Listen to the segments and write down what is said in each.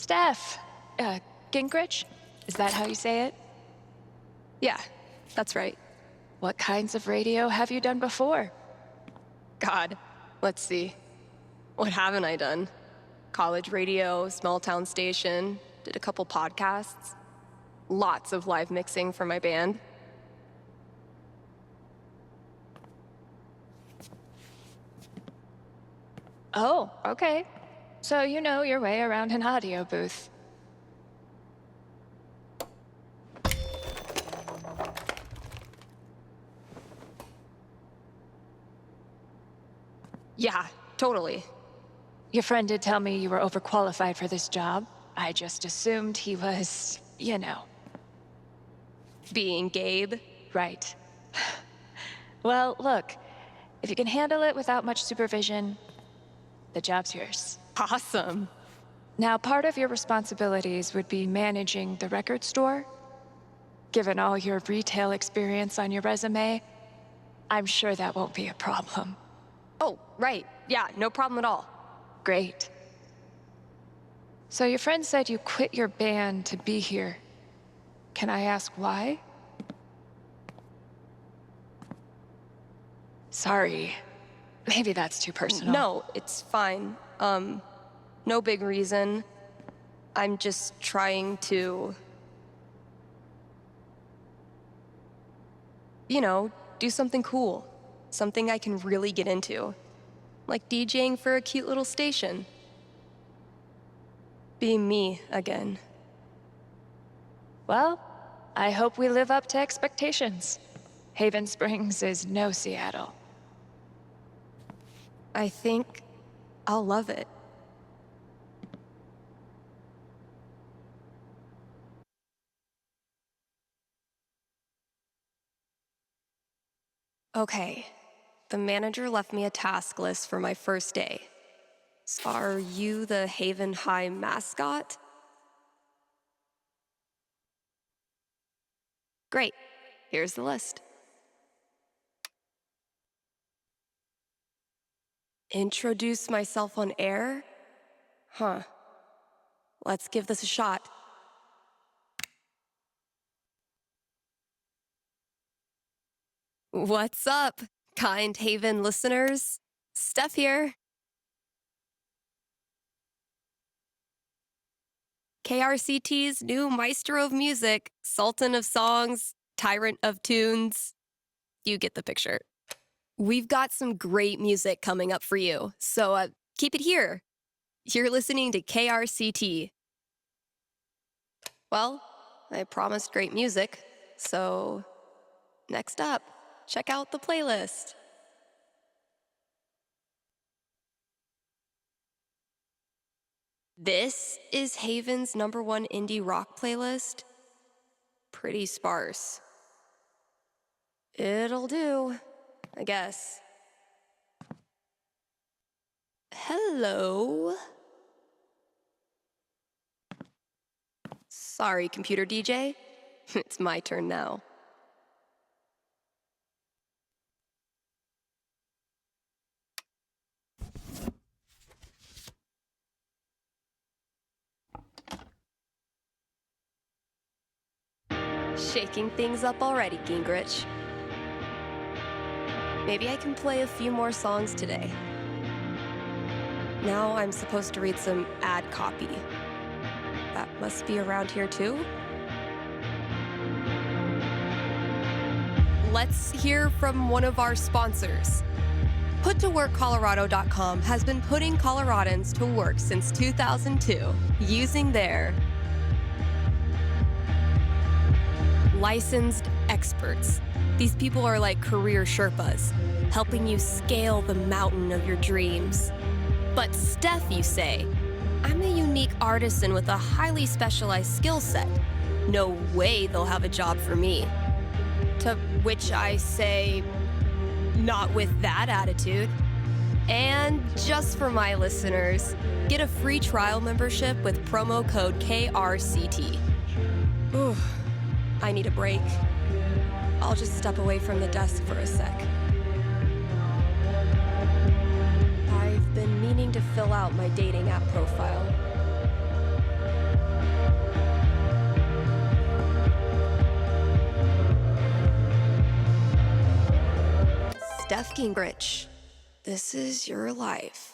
Steph. Gingrich? Is that how you say it? Yeah, that's right. What kinds of radio have you done before? God, let's see. What haven't I done? College radio, small town station, did a couple podcasts. Lots of live mixing for my band. Oh, okay. So you know your way around an audio booth. Yeah, totally. Your friend did tell me you were overqualified for this job. I just assumed he was, you know. Being Gabe? Right. Well, look, if you can handle it without much supervision, the job's yours. Awesome. Now, part of your responsibilities would be managing the record store. Given all your retail experience on your resume, I'm sure that won't be a problem. Oh, right. Yeah, no problem at all. Great. So your friend said you quit your band to be here. Can I ask why? Sorry. Maybe that's too personal. No, it's fine. No big reason. I'm just trying to... you know, do something cool. Something I can really get into. Like DJing for a cute little station. Being me again. Well, I hope we live up to expectations. Haven Springs is no Seattle. I think I'll love it. Okay, the manager left me a task list for my first day. Are you the Haven High mascot? Great, here's the list. Introduce myself on air? Huh. Let's give this a shot. What's up, kind Haven listeners? Steph here. KRCT's new maestro of music, sultan of songs, tyrant of tunes. You get the picture. We've got some great music coming up for you, so keep it here. You're listening to KRCT. Well, I promised great music, so next up, check out the playlist. This is Haven's #1 indie rock playlist. Pretty sparse. It'll do, I guess. Hello? Sorry, computer DJ. It's my turn now. Shaking things up already, Gingrich. Maybe I can play a few more songs today. Now I'm supposed to read some ad copy. That must be around here too? Let's hear from one of our sponsors. PutToWorkColorado.com has been putting Coloradans to work since 2002 using their licensed experts. These people are like career Sherpas, helping you scale the mountain of your dreams. But Steph, you say, I'm a unique artisan with a highly specialized skill set. No way they'll have a job for me. To which I say, not with that attitude. And just for my listeners, get a free trial membership with promo code KRCT. Ooh. I need a break. I'll just step away from the desk for a sec. I've been meaning to fill out my dating app profile. Steph Gingrich. This is your life.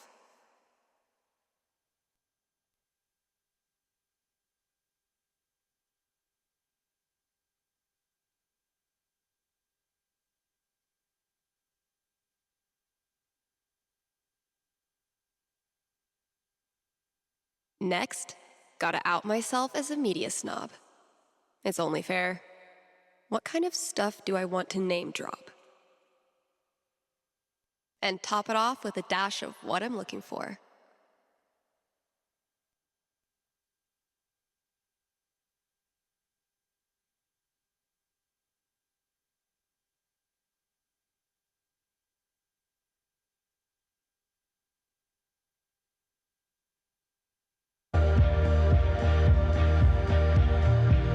Next, gotta out myself as a media snob. It's only fair. What kind of stuff do I want to name drop? And top it off with a dash of what I'm looking for.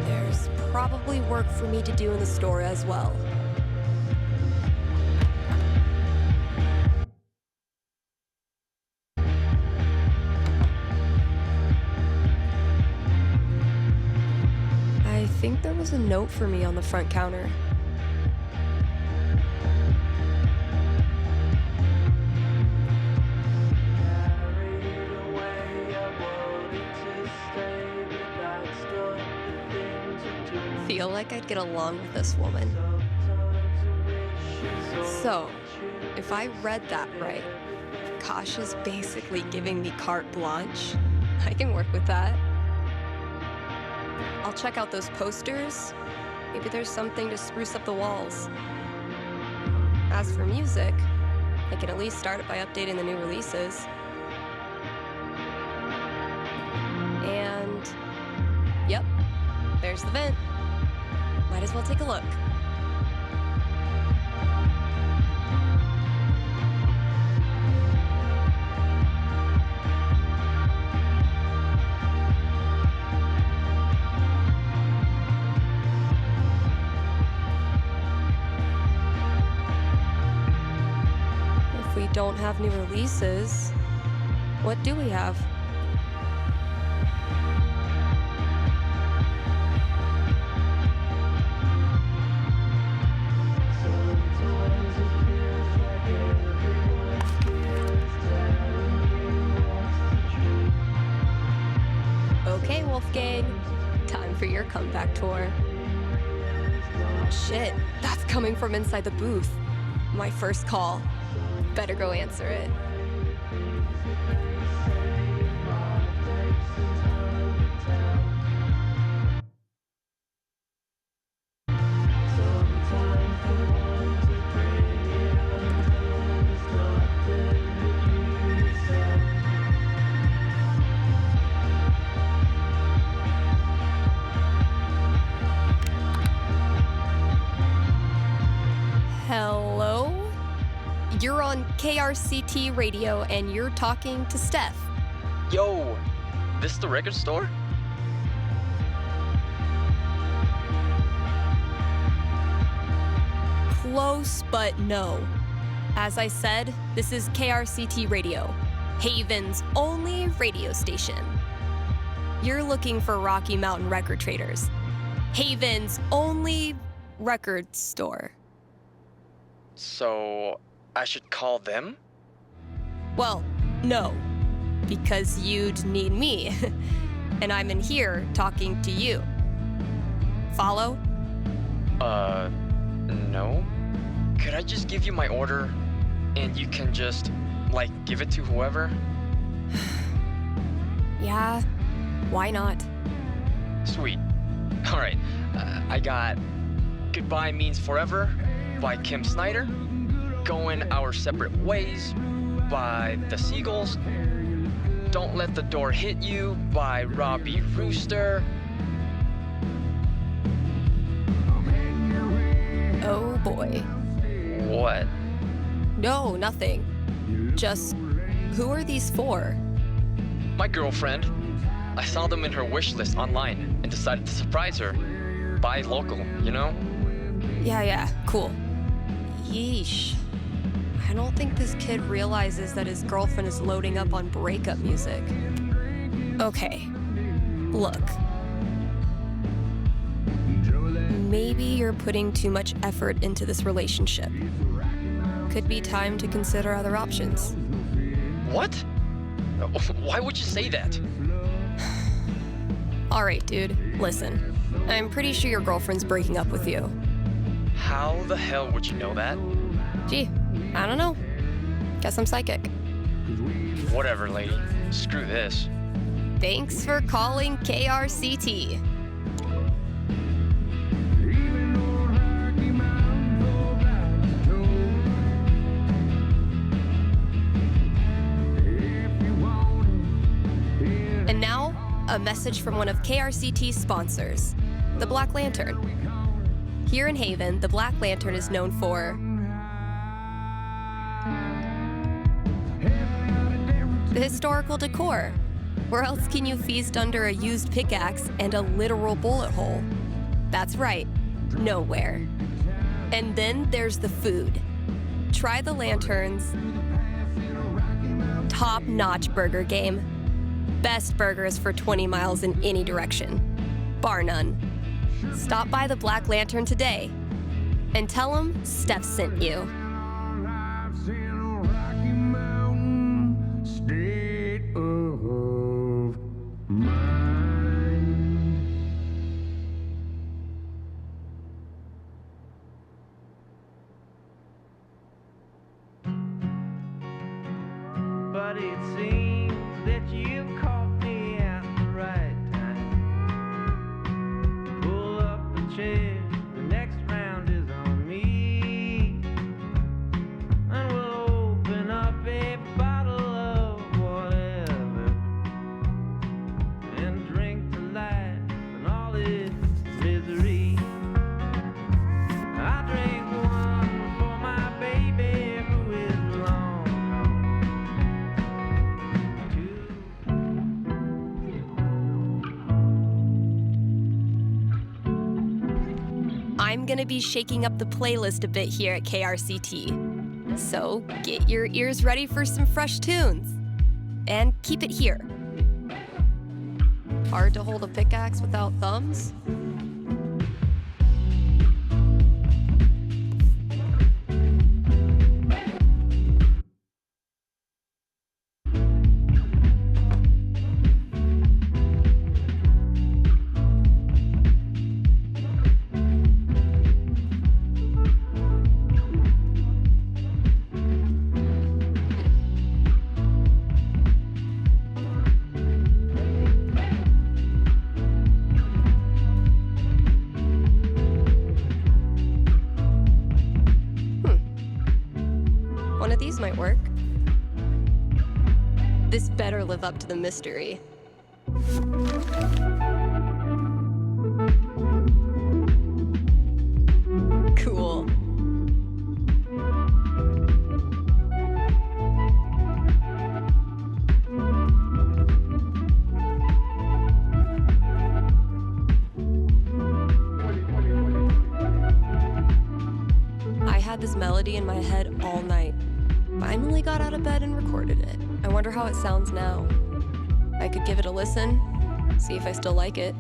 There's probably work for me to do in the store as well. I think there was a note for me on the front counter. Feel like I'd get along with this woman. So, if I read that right, Kosh is basically giving me carte blanche. I can work with that. I'll check out those posters. Maybe there's something to spruce up the walls. As for music, I can at least start it by updating the new releases. And, yep, there's the vent. Might as well take a look. If we don't have new releases, what do we have? Okay, Wolfgang, time for your comeback tour. Shit, that's coming from inside the booth. My first call. Better go answer it. Hello? You're on KRCT radio and you're talking to Steph. Yo, this the record store? Close, but no. As I said, this is KRCT radio, Haven's only radio station. You're looking for Rocky Mountain Record Traders, Haven's only record store. So, I should call them? Well, no, because you'd need me, and I'm in here talking to you. Follow? No. Could I just give you my order, and you can just, like, give it to whoever? Yeah, why not? Sweet. Alright, I got Goodbye Means Forever by Kim Snyder, Going Our Separate Ways by The Seagulls, Don't Let the Door Hit You by Robbie Rooster. Oh boy. What? No, nothing. Just, who are these for? My girlfriend. I saw them in her wish list online and decided to surprise her. Buy local, you know? Yeah, cool. Yeesh. I don't think this kid realizes that his girlfriend is loading up on breakup music. Okay, look. Maybe you're putting too much effort into this relationship. could be time to consider other options. What? Why would you say that? All right, dude, listen. I'm pretty sure your girlfriend's breaking up with you. How the hell would you know that? Gee, I don't know. Guess I'm psychic. Whatever, lady. Screw this. Thanks for calling KRCT. And now, a message from one of KRCT's sponsors, the Black Lantern. Here in Haven, the Black Lantern is known for the historical decor. Where else can you feast under a used pickaxe and a literal bullet hole? That's right, nowhere. And then there's the food. Try the Lantern's top-notch burger game. Best burgers for 20 miles in any direction, bar none. Stop by the Black Lantern today and tell them Steph sent you. But it seems that you caught me at the right time. Pull up a chair, the next round is on me. And we'll open up a bottle of whatever and drink to life and all its misery. I drink one for my baby who is long gone. I'm gonna be shaking up the playlist a bit here at KRCT. So get your ears ready for some fresh tunes. And keep it here. Hard to hold a pickaxe without thumbs? One of these might work. This better live up to the mystery. Cool. I had this melody in my head all night. Finally got out of bed and recorded it. I wonder how it sounds now. I could give it a listen, see if I still like it.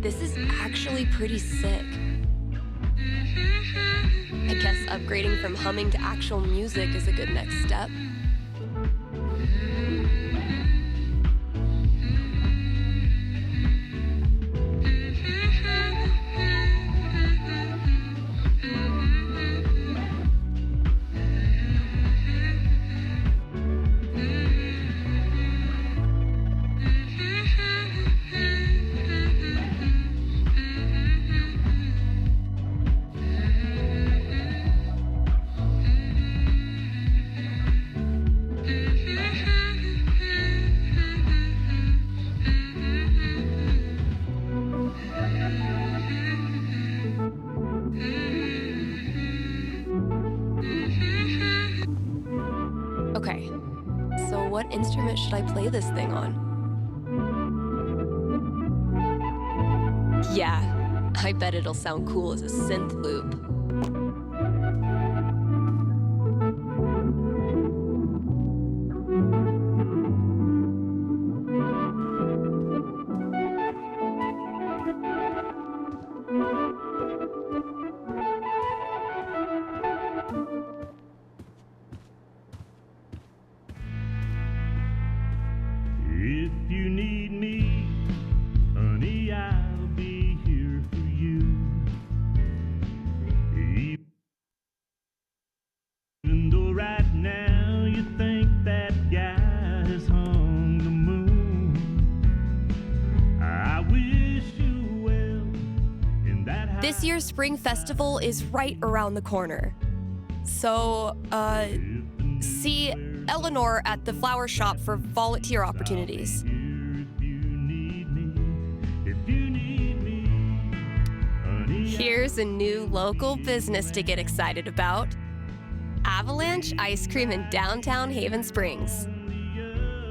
This is actually pretty sick. I guess upgrading from humming to actual music is a good next step. Okay, so what instrument should I play this thing on? Yeah, I bet it'll sound cool as a synth loop. If you need me, honey, I'll be here for you. Even though right now you think that guy has hung the moon, I wish you well in that This year's Spring Festival is right around the corner. So, see Eleanor at the flower shop for volunteer opportunities. Here's a new local business to get excited about. Avalanche Ice Cream in downtown Haven Springs.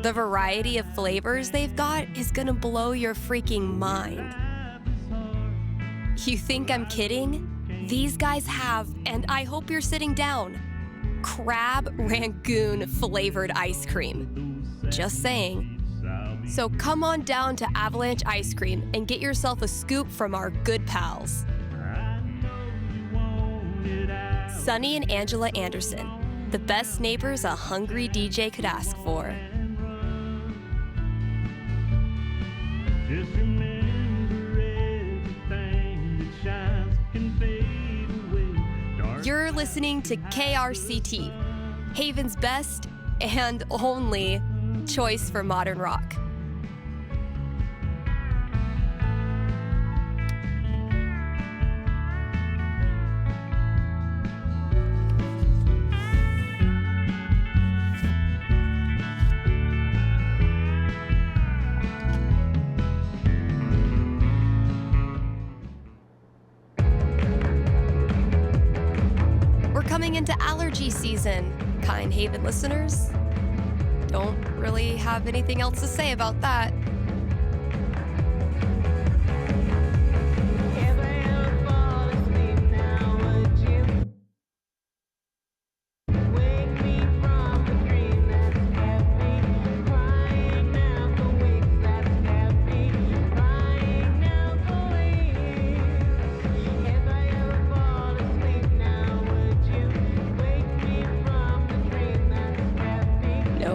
The variety of flavors they've got is gonna blow your freaking mind. You think I'm kidding? These guys have, and I hope you're sitting down, crab rangoon flavored ice cream. Just saying. So come on down to Avalanche Ice Cream and get yourself a scoop from our good pals. Sunny and Angela Anderson, the best neighbors a hungry DJ could ask for. Just remember everything that shines can fade away. Dark You're listening to KRCT, Haven's best and only choice for modern rock. Coming into allergy season, kind Haven listeners. Don't really have anything else to say about that.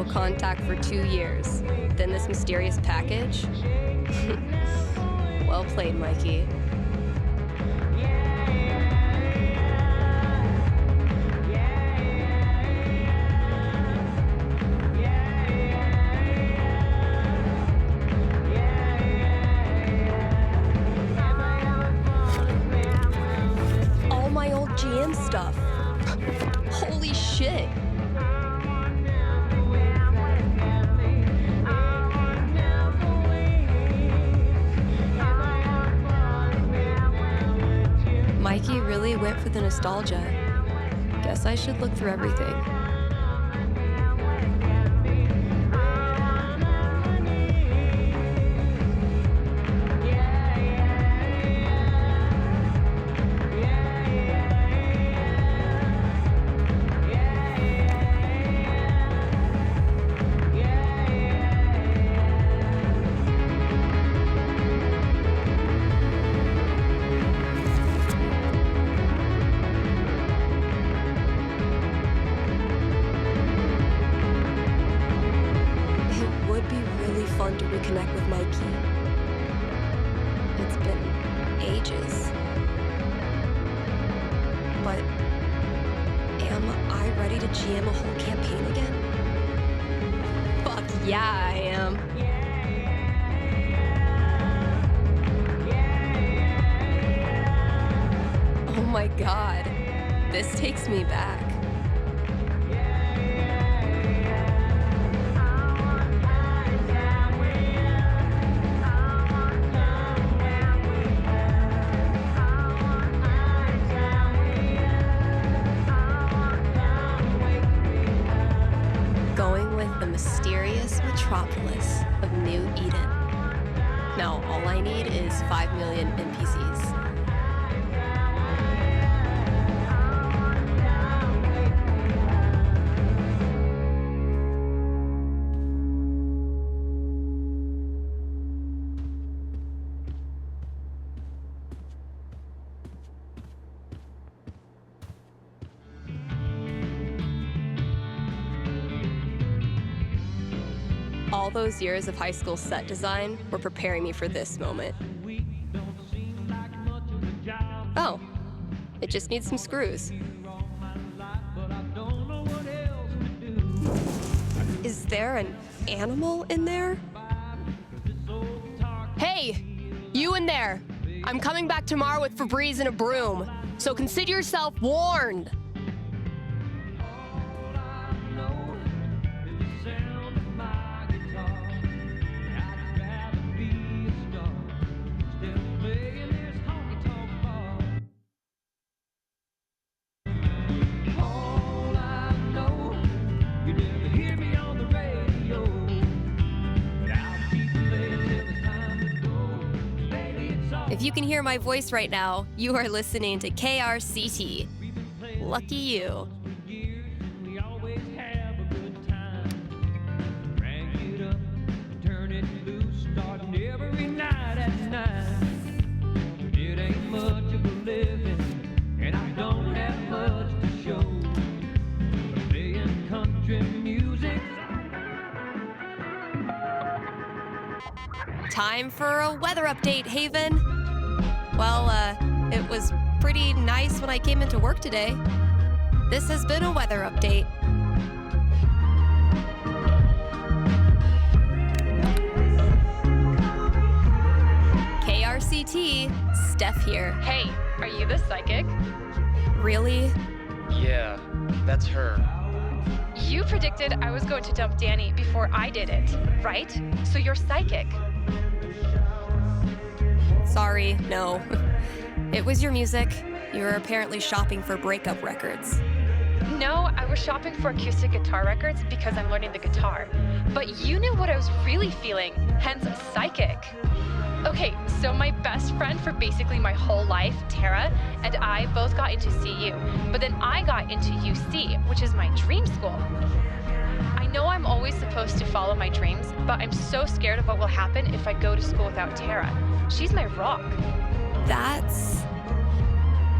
Contact for 2 years. Then this mysterious package? Well played, Mikey. All my old GM stuff. Holy shit. Mikey really went for the nostalgia. Guess I should look through everything. Reconnect with Mikey. It's been ages. But am I ready to GM a whole campaign again? Fuck yeah, I am. Oh my god, this takes me back. Mysterious metropolis of New Eden. Now, all I need is 5 million NPCs. All those years of high school set design were preparing me for this moment. Oh, it just needs some screws. Is there an animal in there? Hey, you in there! I'm coming back tomorrow with Febreze and a broom, so consider yourself warned! If you can hear my voice right now, you are listening to KRCT. Lucky you. We always have a good time. Crank it up, turn it loose, starting every night at 9. It ain't much of a living, and I don't have much to show. Playing country music. Time for a weather update, Haven. Well, it was pretty nice when I came into work today. This has been a weather update. KRCT, Steph here. Hey, are you the psychic? Really? Yeah, that's her. You predicted I was going to dump Danny before I did it, right? So you're psychic. Sorry, no. It was your music. You were apparently shopping for breakup records. No, I was shopping for acoustic guitar records because I'm learning the guitar. But you knew what I was really feeling, hence psychic. Okay, so my best friend for basically my whole life, Tara, and I both got into CU, but then I got into UC, which is my dream school. I know I'm always supposed to follow my dreams, but I'm so scared of what will happen if I go to school without Tara. She's my rock.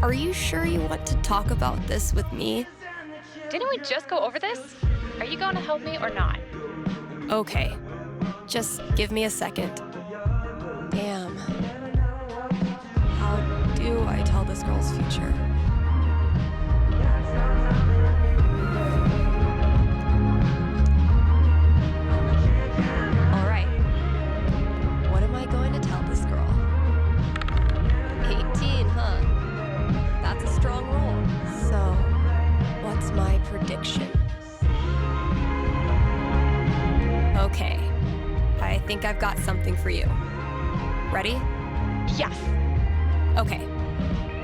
Are you sure you want to talk about this with me? Didn't we just go over this? Are you going to help me or not? Okay, just give me a second. Damn. How do I tell this girl's future? All right. What am I going to tell this girl? 18, huh? That's a strong roll. So, what's my prediction? Okay. I think I've got something for you. Ready? Yes. Okay.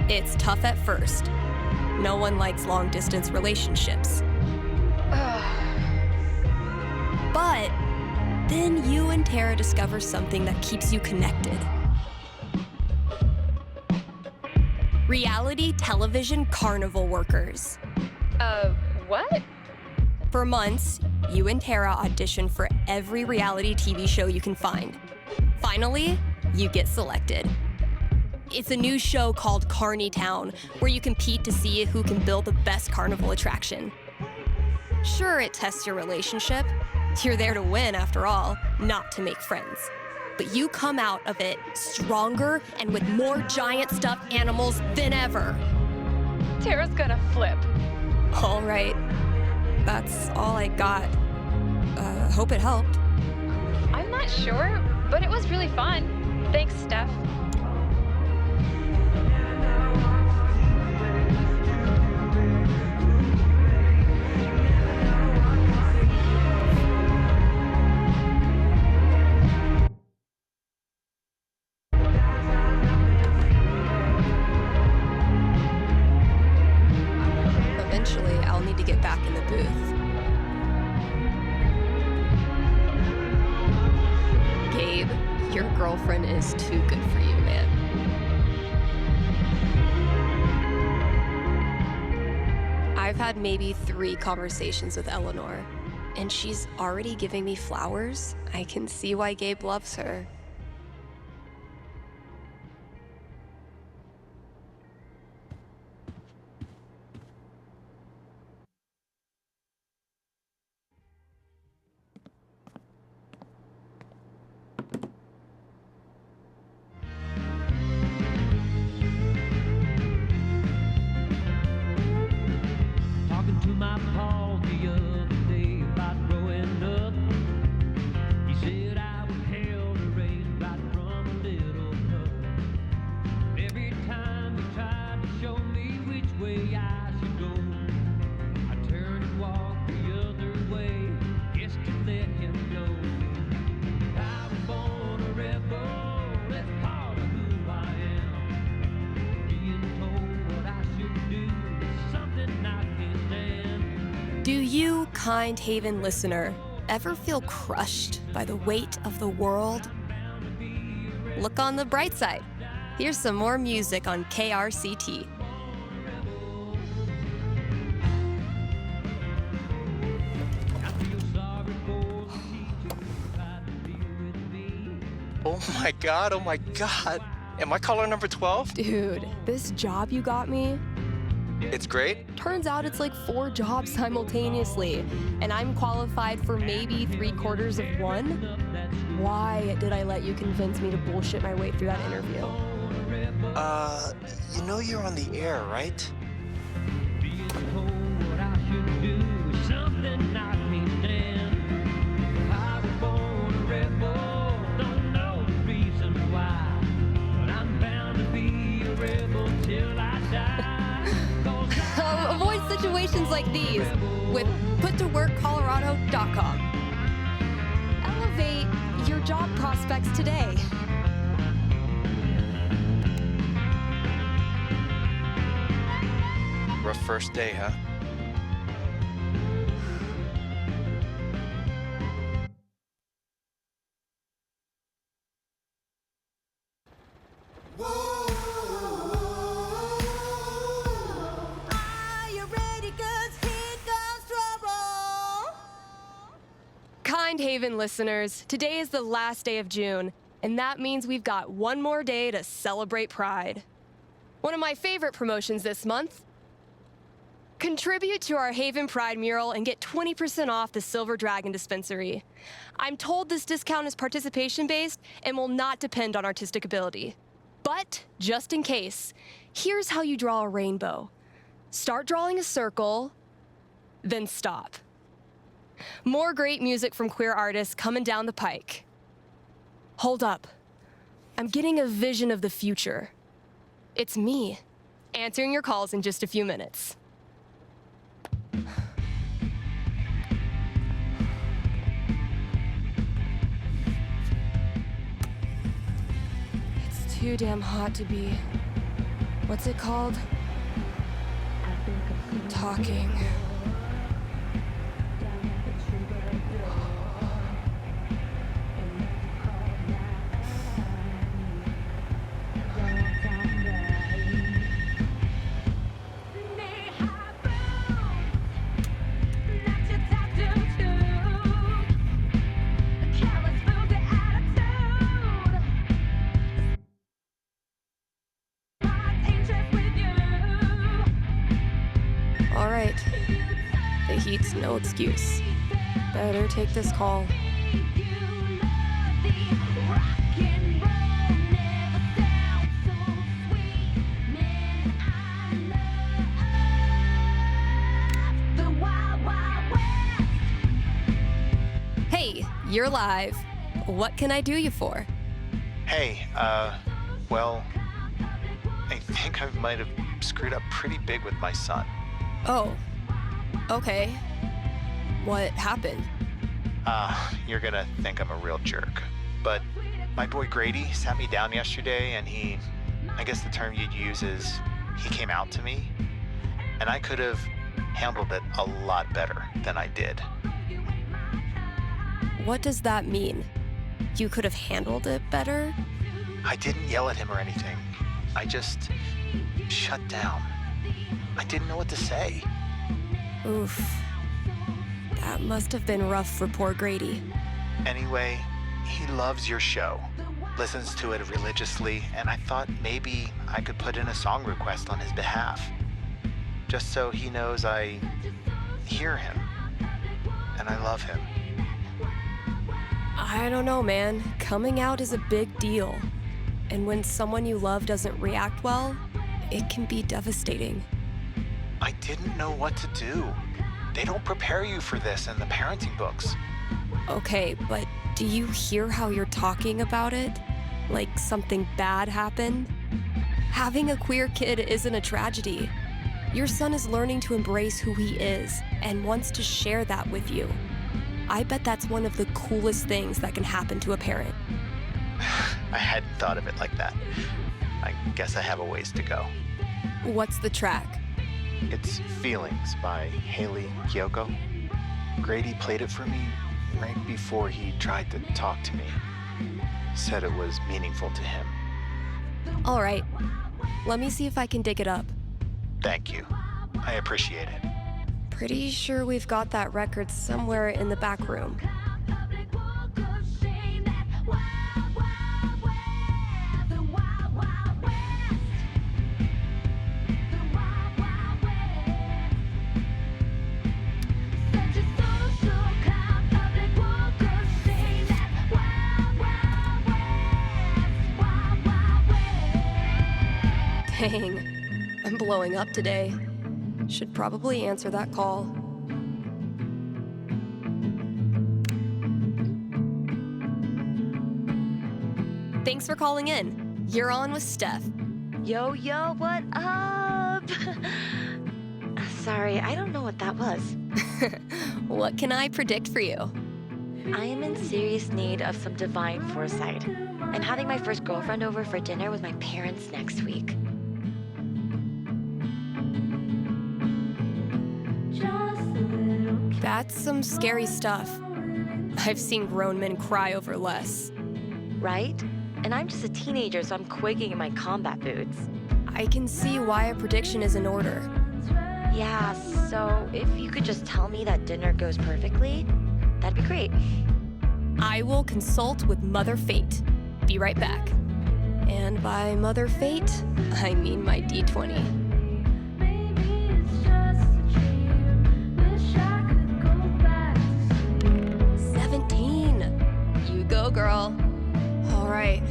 It's tough at first. No one likes long-distance relationships. But then you and Tara discover something that keeps you connected. Reality television carnival workers. What? For months, you and Tara audition for every reality TV show you can find. Finally, you get selected. It's a new show called Carny Town, where you compete to see who can build the best carnival attraction. Sure, it tests your relationship. You're there to win, after all, not to make friends. But you come out of it stronger and with more giant stuffed animals than ever. Tara's gonna flip. All right. That's all I got. Hope it helped. I'm not sure, but it was really fun. Thanks, Steph. Eventually, I'll need to get back in the booth. Gabe, your girlfriend is too good for you, man. I've had maybe 3 conversations with Eleanor, and she's already giving me flowers. I can see why Gabe loves her. you, kind Haven listener, ever feel crushed by the weight of the world? Look on the bright side. Here's some more music on KRCT. Oh my god, oh my god. Am I caller number 12? Dude, this job you got me, It's great. turns out it's like 4 jobs simultaneously, and I'm qualified for maybe 3/4 of one? Why did I let you convince me to bullshit my way through that interview? You know you're on the air, right? Avoid situations like these with puttoworkcolorado.com. Elevate your job prospects today. Rough first day, huh? Kind Haven listeners, today is the last day of June, and that means we've got one more day to celebrate Pride. One of my favorite promotions this month. Contribute to our Haven Pride mural and get 20% off the Silver Dragon dispensary. I'm told this discount is participation-based and will not depend on artistic ability. But, just in case, here's how you draw a rainbow. Start drawing a circle, then stop. More great music from queer artists coming down the pike. Hold up. I'm getting a vision of the future. It's me, answering your calls in just a few minutes. It's too damn hot to be... what's it called? Talking. All right. The heat's no excuse. Better take this call. Hey, you're live. What can I do you for? Hey, well, I think I might have screwed up pretty big with my son. Oh, okay. What happened? You're gonna think I'm a real jerk. But my boy Grady sat me down yesterday and I guess the term you'd use is, he came out to me. And I could have handled it a lot better than I did. What does that mean? You could have handled it better? I didn't yell at him or anything. I just shut down. I didn't know what to say. Oof. That must have been rough for poor Grady. Anyway, he loves your show, listens to it religiously, and I thought maybe I could put in a song request on his behalf. Just so he knows I hear him, and I love him. I don't know, man. Coming out is a big deal. And when someone you love doesn't react well, it can be devastating. I didn't know what to do. They don't prepare you for this in the parenting books. Okay, but do you hear how you're talking about it? Like something bad happened? Having a queer kid isn't a tragedy. Your son is learning to embrace who he is and wants to share that with you. I bet that's one of the coolest things that can happen to a parent. I hadn't thought of it like that. I guess I have a ways to go. What's the track? It's Feelings by Haley Kiyoko. Grady played it for me right before he tried to talk to me. Said it was meaningful to him. All right, let me see if I can dig it up. Thank you. I appreciate it. Pretty sure we've got that record somewhere in the back room. Dang, I'm blowing up today. Should probably answer that call. Thanks for calling in. You're on with Steph. Yo, what up? Sorry, I don't know what that was. What can I predict for you? I am in serious need of some divine foresight. I'm having my first girlfriend over for dinner with my parents next week. That's some scary stuff. I've seen grown men cry over less. Right? And I'm just a teenager, so I'm quaking in my combat boots. I can see why a prediction is in order. Yeah, so if you could just tell me that dinner goes perfectly, that'd be great. I will consult with Mother Fate. Be right back. And by Mother Fate, I mean my D20. 17. You go, girl. All right,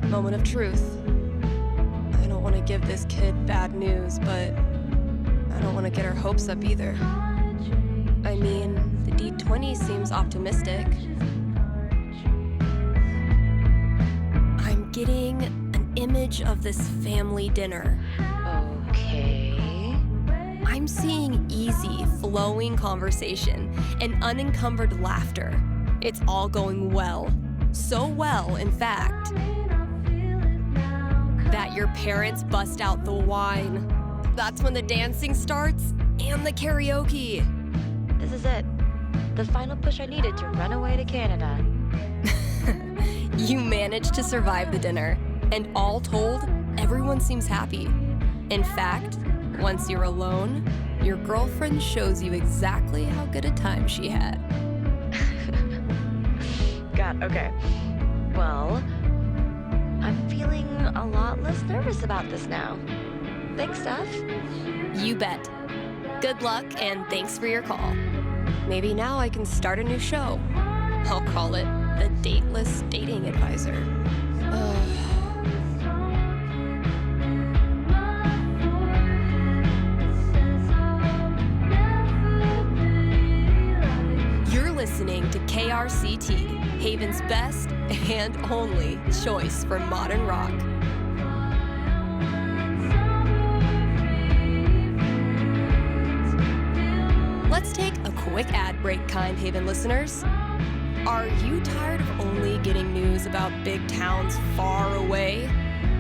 moment of truth. I don't want to give this kid bad news, but I don't want to get her hopes up either. I mean, the D20 seems optimistic. I'm getting an image of this family dinner. Okay. I'm seeing easy, flowing conversation and unencumbered laughter. It's all going well. So well, in fact, that your parents bust out the wine. That's when the dancing starts and the karaoke. This is it. The final push I needed to run away to Canada. You managed to survive the dinner, and all told, everyone seems happy. In fact, once you're alone, your girlfriend shows you exactly how good a time she had. God, okay. Well, I'm feeling a lot less nervous about this now. Thanks, Steph. You bet. Good luck, and thanks for your call. Maybe now I can start a new show. I'll call it The Dateless Dating Advisor. You're listening to KRCT, Haven's best and only choice for modern rock. Let's take a quick ad break, kind Haven listeners. Are you tired of only getting news about big towns far away?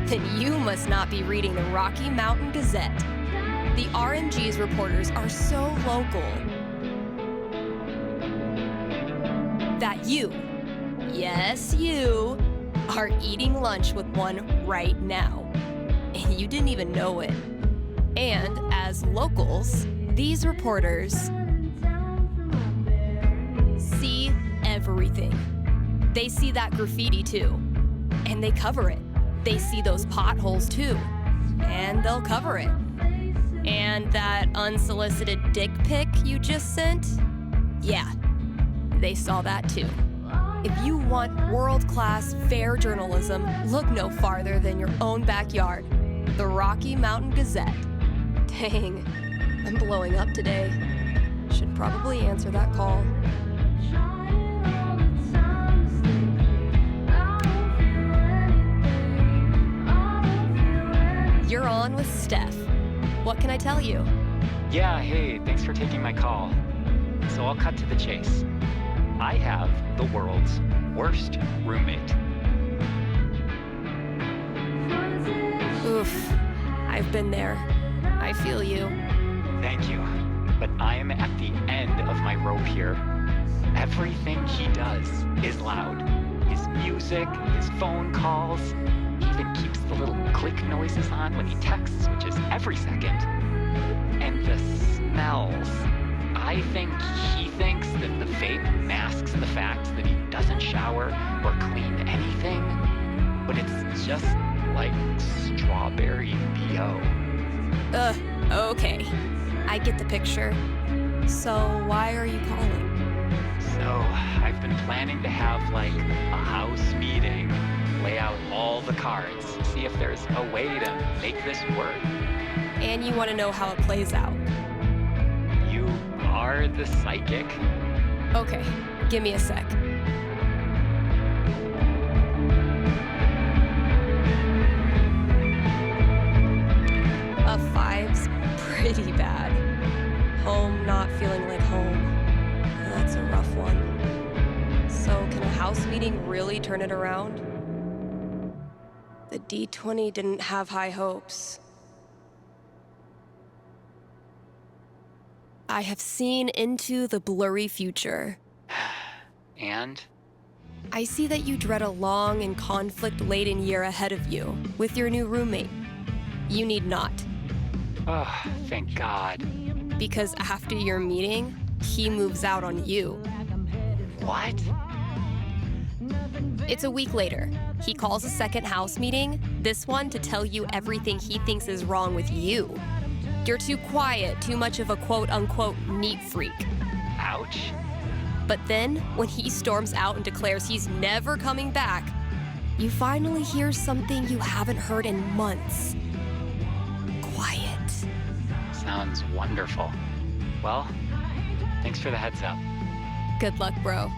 Then you must not be reading the Rocky Mountain Gazette. The RMG's reporters are so local that you, yes you, are eating lunch with one right now. And you didn't even know it. And as locals, these reporters see everything. They see that graffiti too, and they cover it. They see those potholes too, and they'll cover it. And that unsolicited dick pic you just sent? Yeah, they saw that too. If you want world-class, fair journalism, look no farther than your own backyard. The Rocky Mountain Gazette. Dang, I'm blowing up today. Should probably answer that call. You're on with Steph. What can I tell you? Yeah, hey, thanks for taking my call. So I'll cut to the chase. I have the world's worst roommate. Oof, I've been there. I feel you. Thank you. But I am at the end of my rope here. Everything he does is loud. His music, his phone calls, he even keeps the little click noises on when he texts, which is every second. And the smells. I think he thinks that the vape masks the fact that he doesn't shower or clean anything, but it's just like strawberry BO. Okay. I get the picture. So why are you calling? So, I've been planning to have like a house meeting, lay out all the cards, see if there's a way to make this work. And you want to know how it plays out. You are the psychic? Okay, give me a sec. A 5's pretty bad. Home not feeling like home. That's a rough one. So can a house meeting really turn it around? The D20 didn't have high hopes. I have seen into the blurry future. And? I see that you dread a long and conflict-laden year ahead of you with your new roommate. You need not. Oh, thank God. Because after your meeting, he moves out on you. What? It's a week later. He calls a second house meeting, this one to tell you everything he thinks is wrong with you. You're too quiet, too much of a quote-unquote neat freak. Ouch. But then, when he storms out and declares he's never coming back, you finally hear something you haven't heard in months. Quiet. Sounds wonderful. Well, thanks for the heads up. Good luck, bro.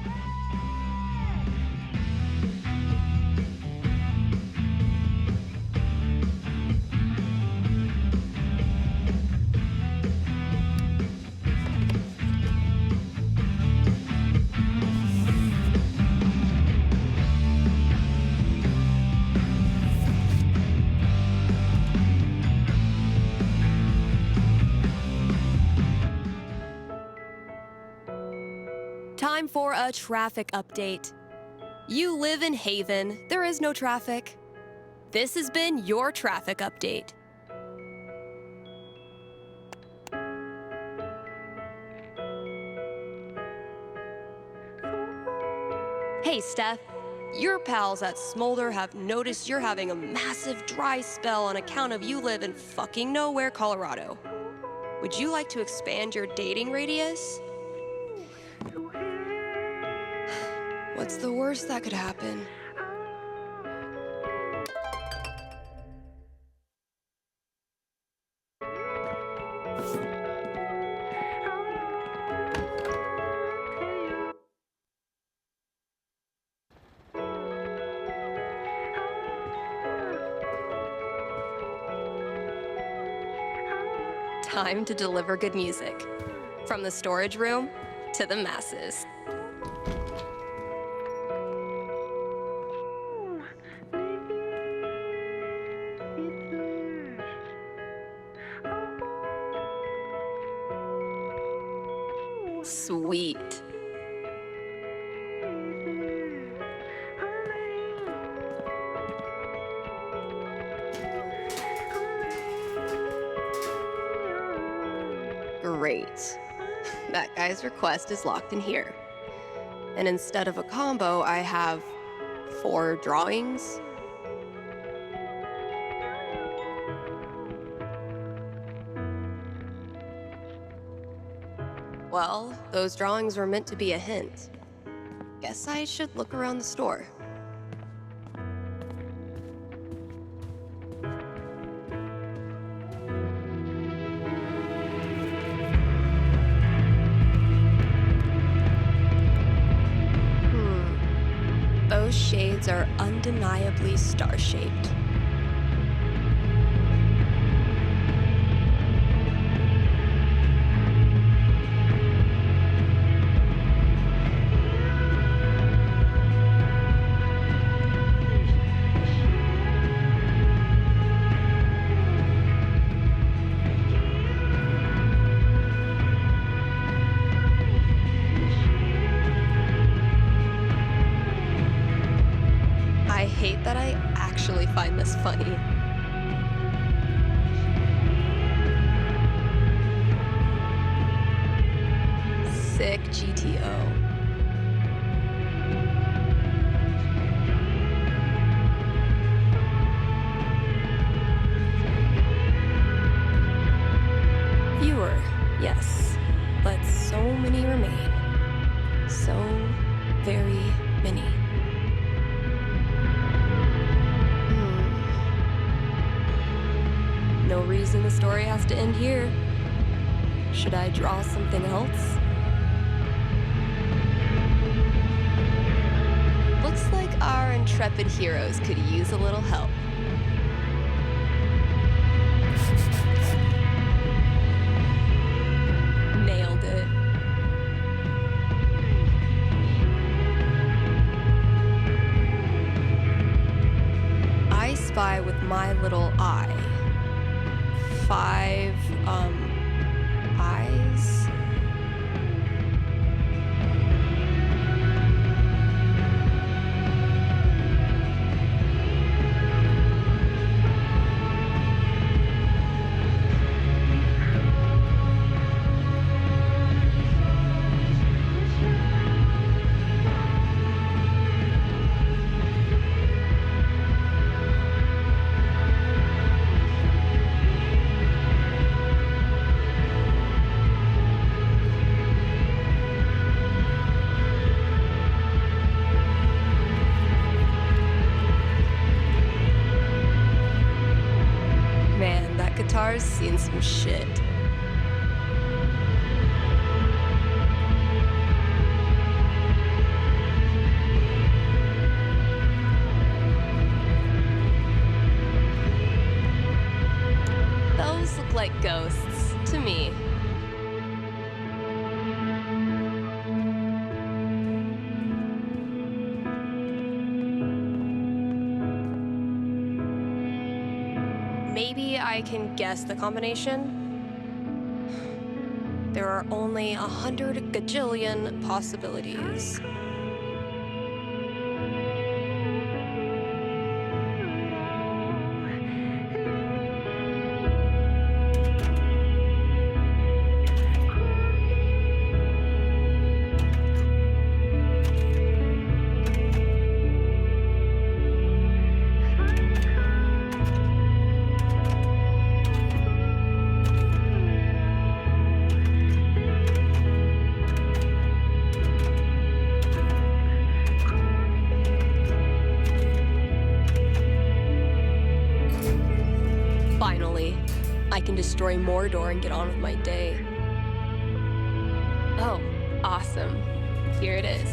Time for a traffic update. You live in Haven. There is no traffic. This has been your traffic update. Hey, Steph. Your pals at Smolder have noticed you're having a massive dry spell on account of you live in fucking nowhere, Colorado. Would you like to expand your dating radius? What's the worst that could happen? Time to deliver good music. From the storage room to the masses. Sweet. Great. That guy's request is locked in here. And instead of a combo, I have 4 drawings. Well, those drawings were meant to be a hint. Guess I should look around the store. Those shades are undeniably star-shaped. actually find this funny. Sick GTO. Fewer, yes, but so many remain. So very many. No reason the story has to end here. Should I draw something else? Looks like our intrepid heroes could use a little help. Nailed it. I spy with my little eye. 5, eyes? Man, that guitar's seen some shit. Those look like ghosts to me. Maybe I can guess the combination? There are only 100 gajillion possibilities. Finally, I can destroy Mordor and get on with my day. Oh, awesome. Here it is.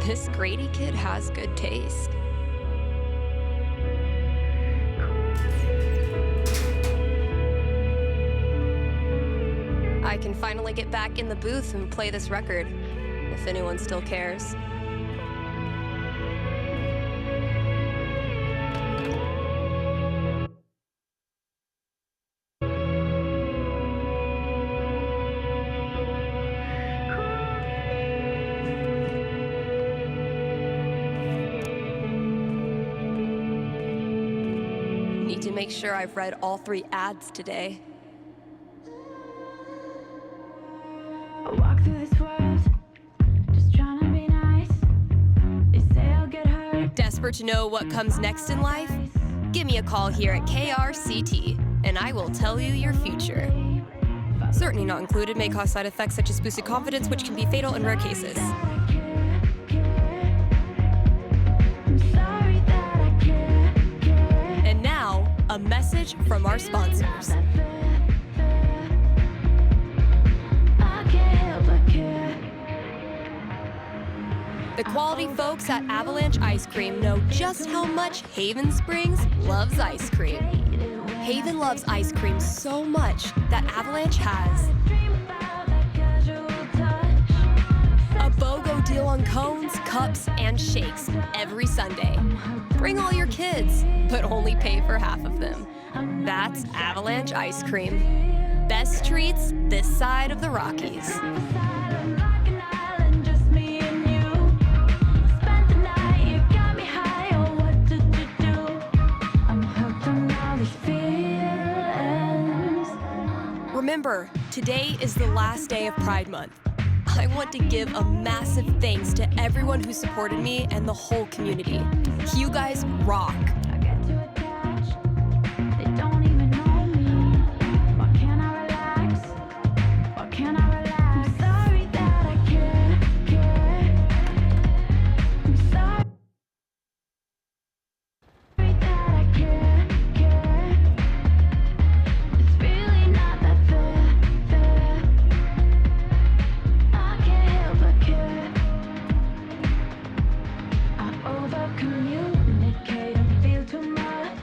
This Grady kid has good taste. I can finally get back in the booth and play this record, if anyone still cares. Need to make sure I've read all 3 ads today. I walk through this world, just trying to be nice. They say I'll get hurt. Desperate to know what comes next in life? Give me a call here at KRCT, and I will tell you your future. Certainty not included may cause side effects such as boosted confidence, which can be fatal in rare cases. And now, a message from our sponsors. The quality folks at Avalanche Ice Cream know just how much Haven Springs loves ice cream. Haven loves ice cream so much that Avalanche has a BOGO deal on cones, cups, and shakes every Sunday. Bring all your kids, but only pay for half of them. That's Avalanche Ice Cream. Best treats this side of the Rockies. Remember, today is the last day of Pride Month. I want to give a massive thanks to everyone who supported me and the whole community. You guys rock. I get too attached. They don't even know me. Why can't I relax? Why can't I relax? I'm sorry that I care. I'm sorry that I care. It's really not that fair. I can't help but care. I over-communicate and feel too much.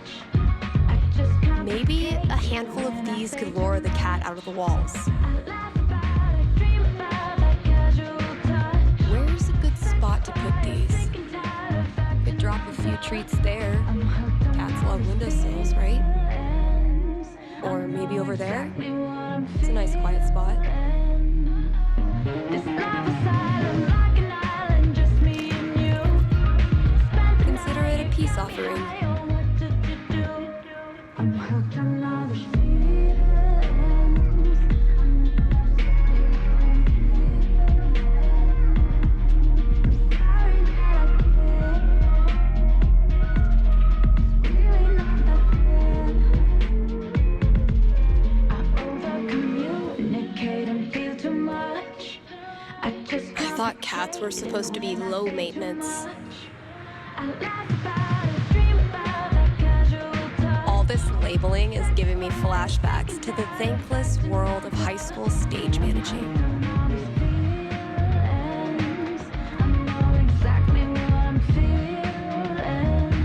I just can't. Maybe a handful of these could lure the cat out of the walls. I laugh about, I dream about that casual touch. Where's a good spot to put these? Sick and tired of acting Could drop a few treats there. I'm hooked on Cats love windowsills, right? feelings. Or maybe over there? Exactly what I'm It's a nice quiet spot. feeling. This life asylum like an island, just me and you. Spent the Consider it a night peace telling offering. me I what to do. I'm hooked on all the feelings. Sorry that I care. It's really not that fair. I over-communicate and feel too much. I just I thought cats were supposed to be low maintenance. I laugh about it, dream about that casual touch. All this labeling is giving me flashbacks to the thankless world of high school stage managing. All these feelings, I know exactly what I'm feeling.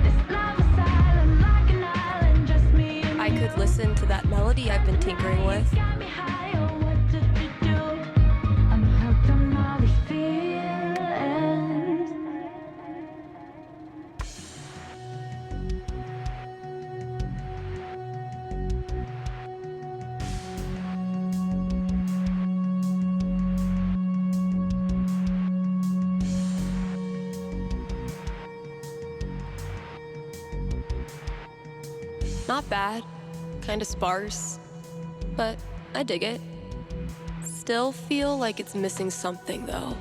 This life asylum like an island, just me and I could listen to that melody I've been tinkering with. got me high, oh, what to do? I'm hooked on all these feelings. Not bad, kinda sparse, but I dig it. Still feel like it's missing something though.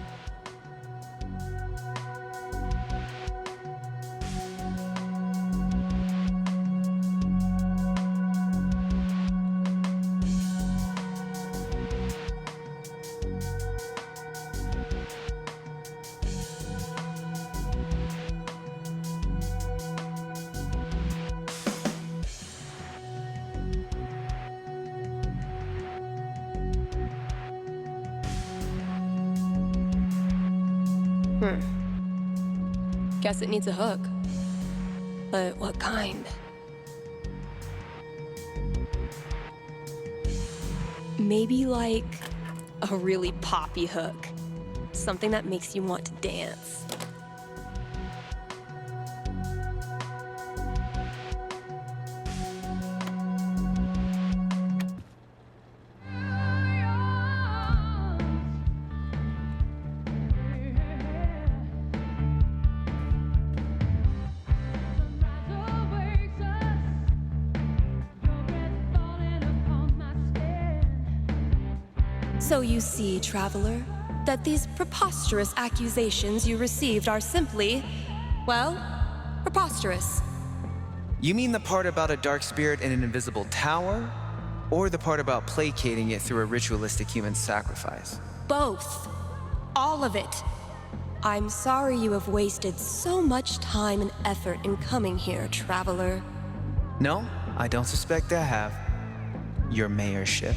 Guess it needs a hook. But what kind? Maybe like a really poppy hook. Something that makes you want to dance. So you see, traveler, that these preposterous accusations you received are simply, well, preposterous. You mean the part about a dark spirit in an invisible tower? Or the part about placating it through a ritualistic human sacrifice? Both. All of it. I'm sorry you have wasted so much time and effort in coming here, traveler. No, I don't suspect I have. Your mayorship.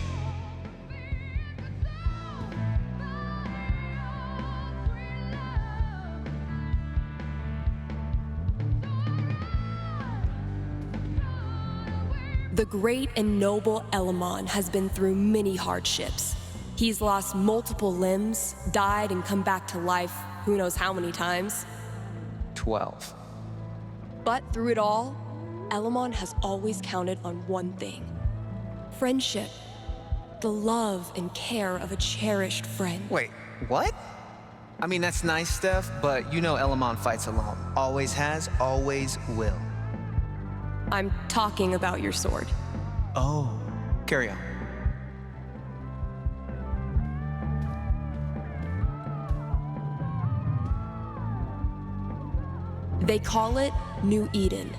The great and noble Elamon has been through many hardships. He's lost multiple limbs, died and come back to life who knows how many times. 12. But through it all, Elamon has always counted on one thing. Friendship. The love and care of a cherished friend. Wait, what? I mean, that's nice, Steph, but you know Elamon fights alone. Always has, always will. I'm talking about your sword. Oh, carry on. They call it New Eden,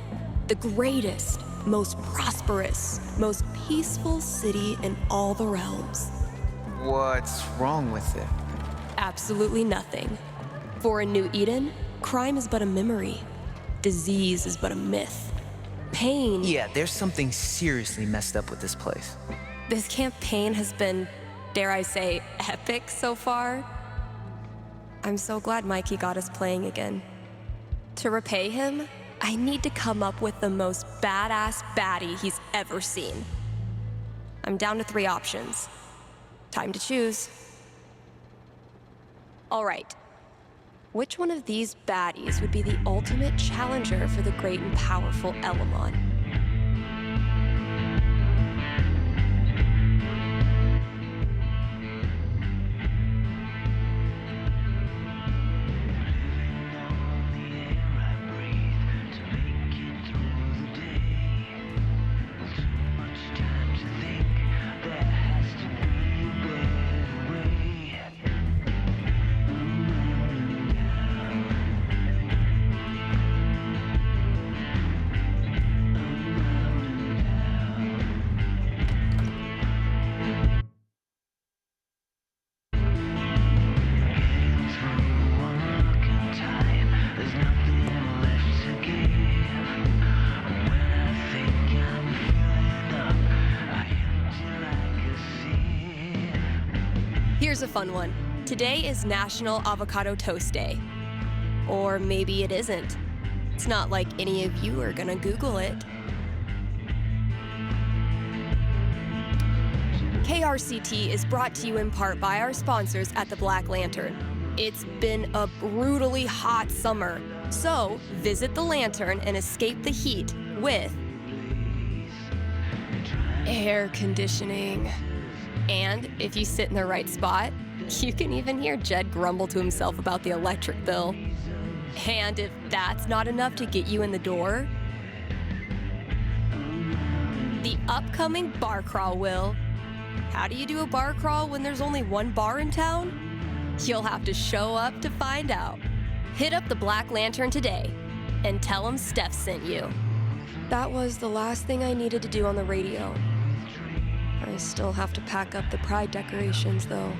the greatest, most prosperous, most peaceful city in all the realms. What's wrong with it? Absolutely nothing. For in New Eden, crime is but a memory. Disease is but a myth. Pain... Yeah, there's something seriously messed up with this place. This campaign has been, dare I say, epic so far. I'm so glad Mikey got us playing again. To repay him, I need to come up with the most badass baddie he's ever seen. I'm down to 3 options. Time to choose. All right. Which one of these baddies would be the ultimate challenger for the great and powerful Elamon? Here's a fun one. Today is National Avocado Toast Day. Or maybe it isn't. It's not like any of you are gonna Google it. KRCT is brought to you in part by our sponsors at the Black Lantern. It's been a brutally hot summer, so visit the Lantern and escape the heat with air conditioning. And if you sit in the right spot, you can even hear Jed grumble to himself about the electric bill. And if that's not enough to get you in the door, the upcoming bar crawl will. How do you do a bar crawl when there's only one bar in town? You'll have to show up to find out. Hit up the Black Lantern today and tell them Steph sent you. That was the last thing I needed to do on the radio. I still have to pack up the pride decorations, though.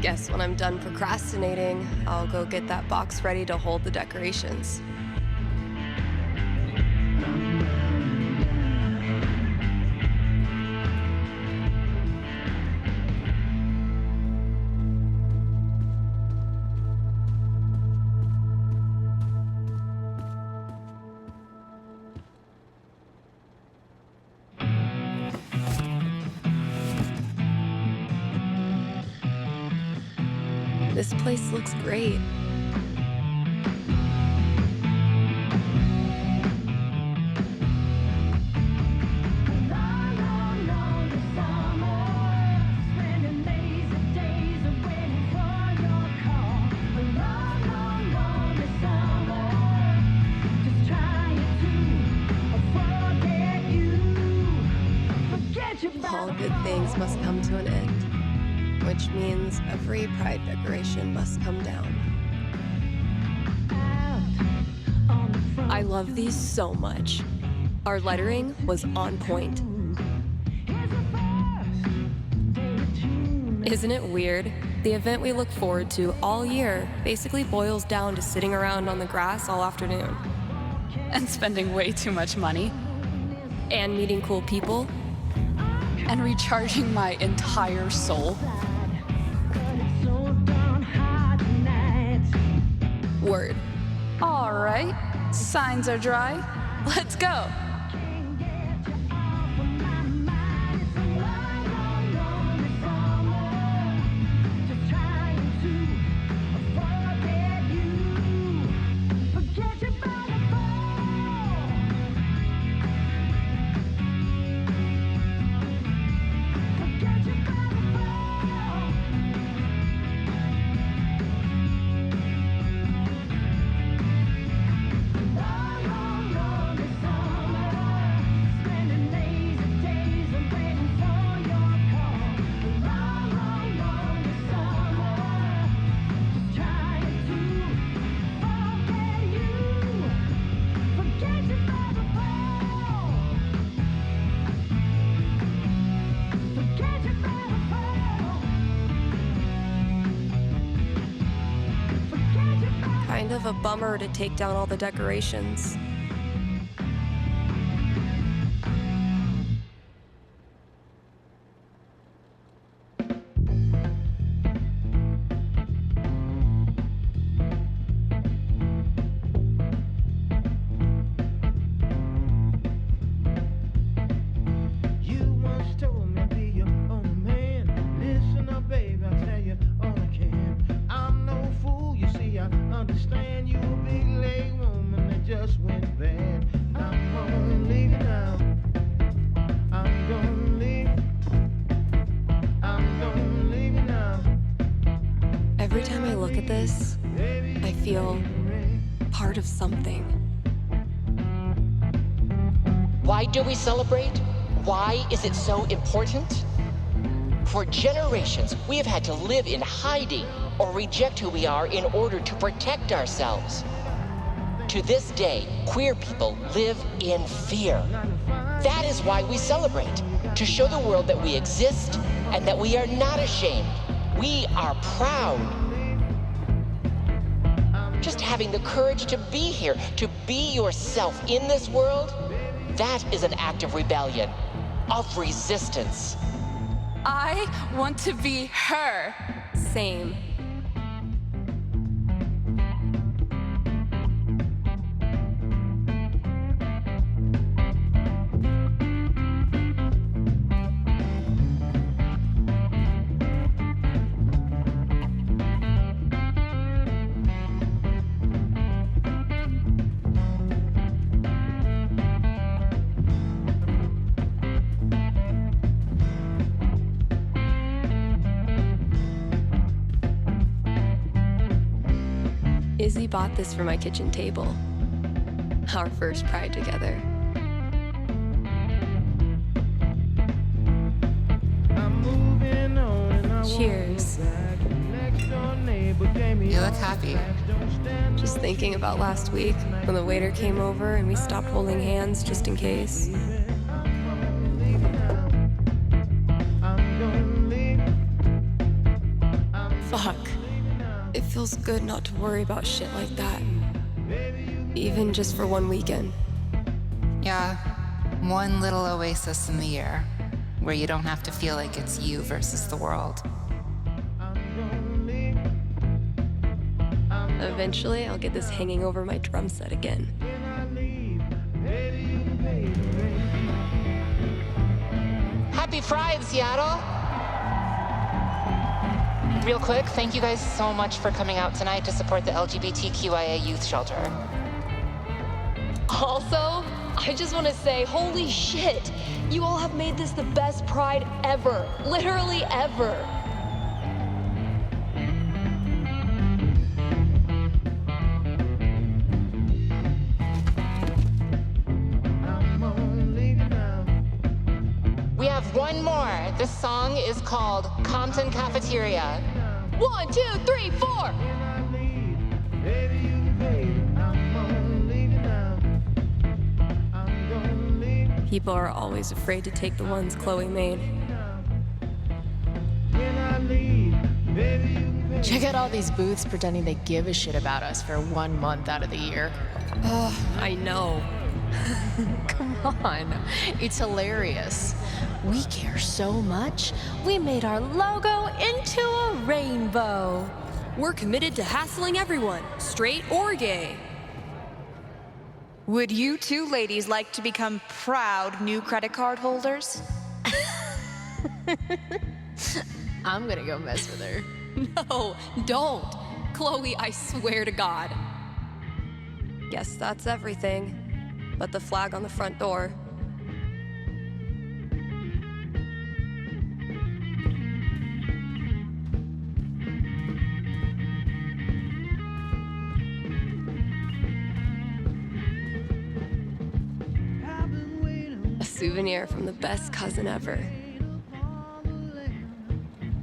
Guess when I'm done procrastinating, I'll go get that box ready to hold the decorations. This place looks great. All good things must come to an end, which means every pride decoration must come down. I love these so much. Our lettering was on point. Isn't it weird? The event we look forward to all year basically boils down to sitting around on the grass all afternoon. And spending way too much money. And meeting cool people. And recharging my entire soul. Word. All right, signs are dry. Let's go. Kind of a bummer to take down all the decorations. You once told me be your own man. Listen up, baby, I'll tell you all I can. I'm no fool, you see, I understand you a big leg woman that just went bad. I'm gonna leave you now. I'm gonna leave. I'm gonna leave you now. Every time I look at this, I feel part of something. Why do we celebrate? Why is it so important? For generations, we have had to live in hiding or reject who we are in order to protect ourselves. To this day, queer people live in fear. That is why we celebrate, to show the world that we exist and that we are not ashamed. We are proud. Just having the courage to be here, to be yourself in this world, that is an act of rebellion, of resistance. I want to be her. Same. Izzy bought this for my kitchen table. Our first Pride together. I'm moving on and I Cheers. next door neighbor gave me You look happy. Just thinking about last week when the waiter came over and we stopped holding hands just in case. Fuck. It feels good not to worry about shit like that. Even just for one weekend. Yeah, one little oasis in the year where you don't have to feel like it's you versus the world. Eventually, I'll get this hanging over my drum set again. Happy Pride, Seattle! Real quick, thank you guys so much for coming out tonight to support the LGBTQIA youth shelter. Also, I just want to say, holy shit! You all have made this the best Pride ever. Literally ever. We have one more. This song is called Compton Cafeteria. 1, 2, 3, 4. People are always afraid to take the ones Chloe made. Check out all these booths pretending they give a shit about us for 1 month out of the year. Oh, I know. Come on, it's hilarious. We care so much, we made our logo into a rainbow. We're committed to hassling everyone, straight or gay. Would you two ladies like to become proud new credit card holders? I'm gonna go mess with her. No, don't. Chloe, I swear to God. Guess that's everything. But the flag on the front door. A souvenir from the best cousin ever.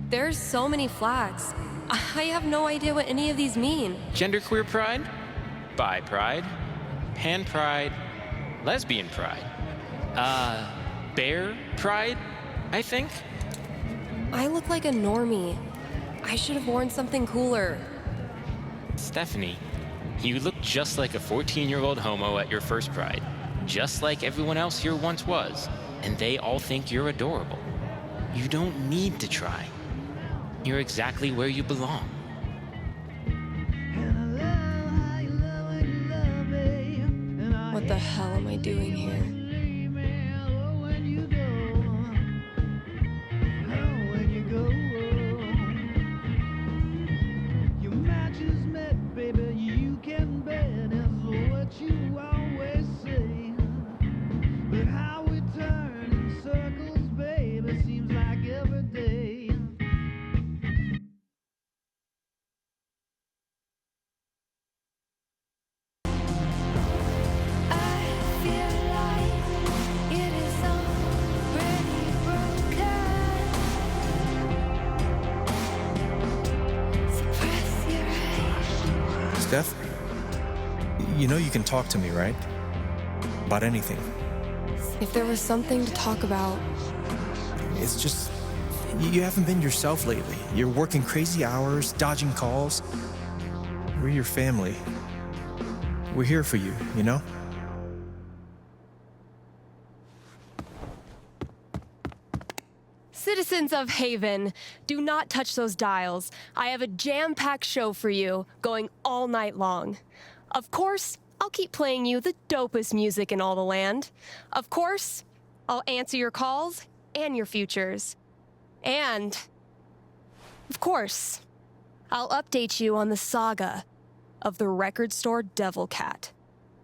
There's so many flags. I have no idea what any of these mean. Genderqueer pride, bi pride, pan pride, lesbian pride, bear pride, I think. I look like a normie. I should have worn something cooler. Stephanie, You look just like a 14-year-old homo at your first pride, just like everyone else here once was, and they all think you're adorable. You don't need to try. You're exactly where you belong. What the hell am I doing here? Steph, you know you can talk to me, right? About anything. If there was something to talk about. It's just, you haven't been yourself lately. You're working crazy hours, dodging calls. We're your family. We're here for you, you know? Citizens of Haven, do not touch those dials. I have a jam-packed show for you, going all night long. Of course, I'll keep playing you the dopest music in all the land. Of course, I'll answer your calls and your futures. And, of course, I'll update you on the saga of the record store Devil Cat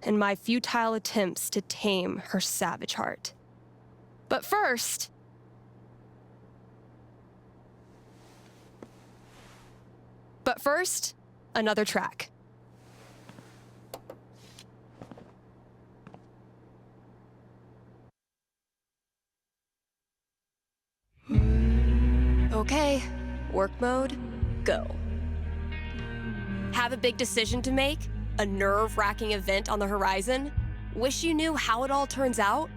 and my futile attempts to tame her savage heart. But first, another track. Okay, work mode, go. Have a big decision to make? A nerve-wracking event on the horizon? Wish you knew how it all turns out?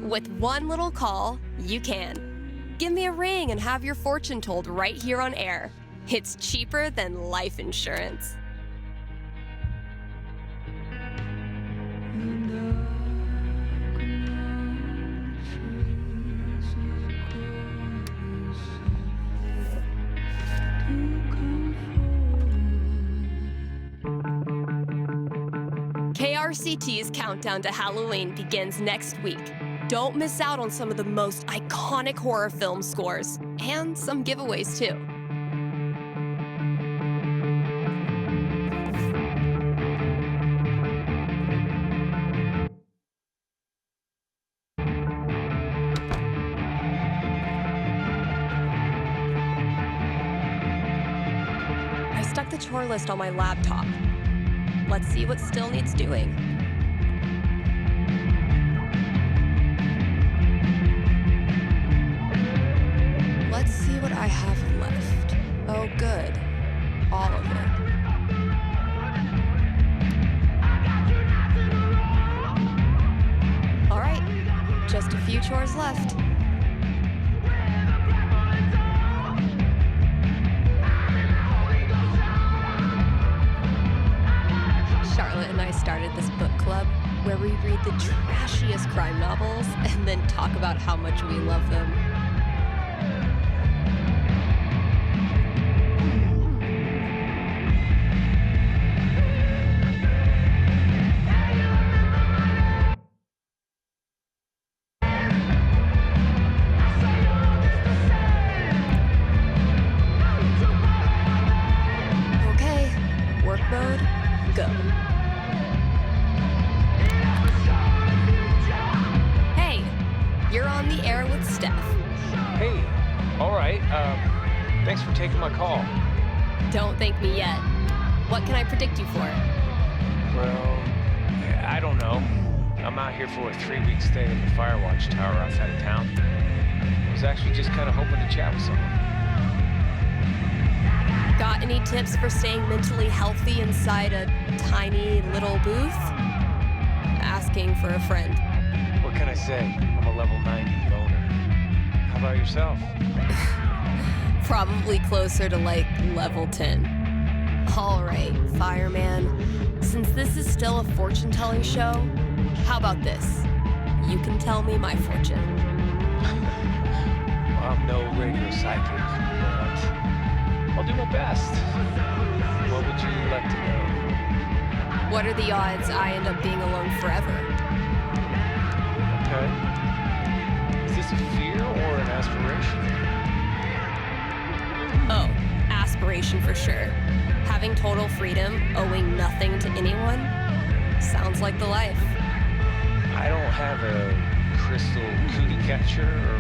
With one little call, you can. Give me a ring and have your fortune told right here on air. It's cheaper than life insurance. KRCT's countdown to Halloween begins next week. Don't miss out on some of the most iconic horror film scores, and some giveaways too. I stuck the chore list on my laptop. Let's see what still needs doing. Let's see what I have left. Oh, good. All of it. All right, just a few chores left. Charlotte and I started this book club where we read the trashiest crime novels and then talk about how much we love them. Okay, work mode, go. Hey, you're on the air with Steph. Hey, all right. Thanks for taking my call. Don't thank me yet. What can I predict you for? Well, I don't know. I'm out here for a 3-week stay in the Firewatch Tower outside of town. I was actually just kind of hoping to chat with someone. Got any tips for staying mentally healthy inside a tiny little booth? Asking for a friend. What can I say? I'm a level 90 loner. How about yourself? Probably closer to like level 10. All right, fireman. Since this is still a fortune-telling show, how about this? You can tell me my fortune. Well, I'm no radio psychic, but I'll do my best. What would you like to know? What are the odds I end up being alone forever? Okay. Is this a fear or an aspiration? Oh, aspiration for sure. Having total freedom, owing nothing to anyone, sounds like the life. I don't have a crystal cootie catcher or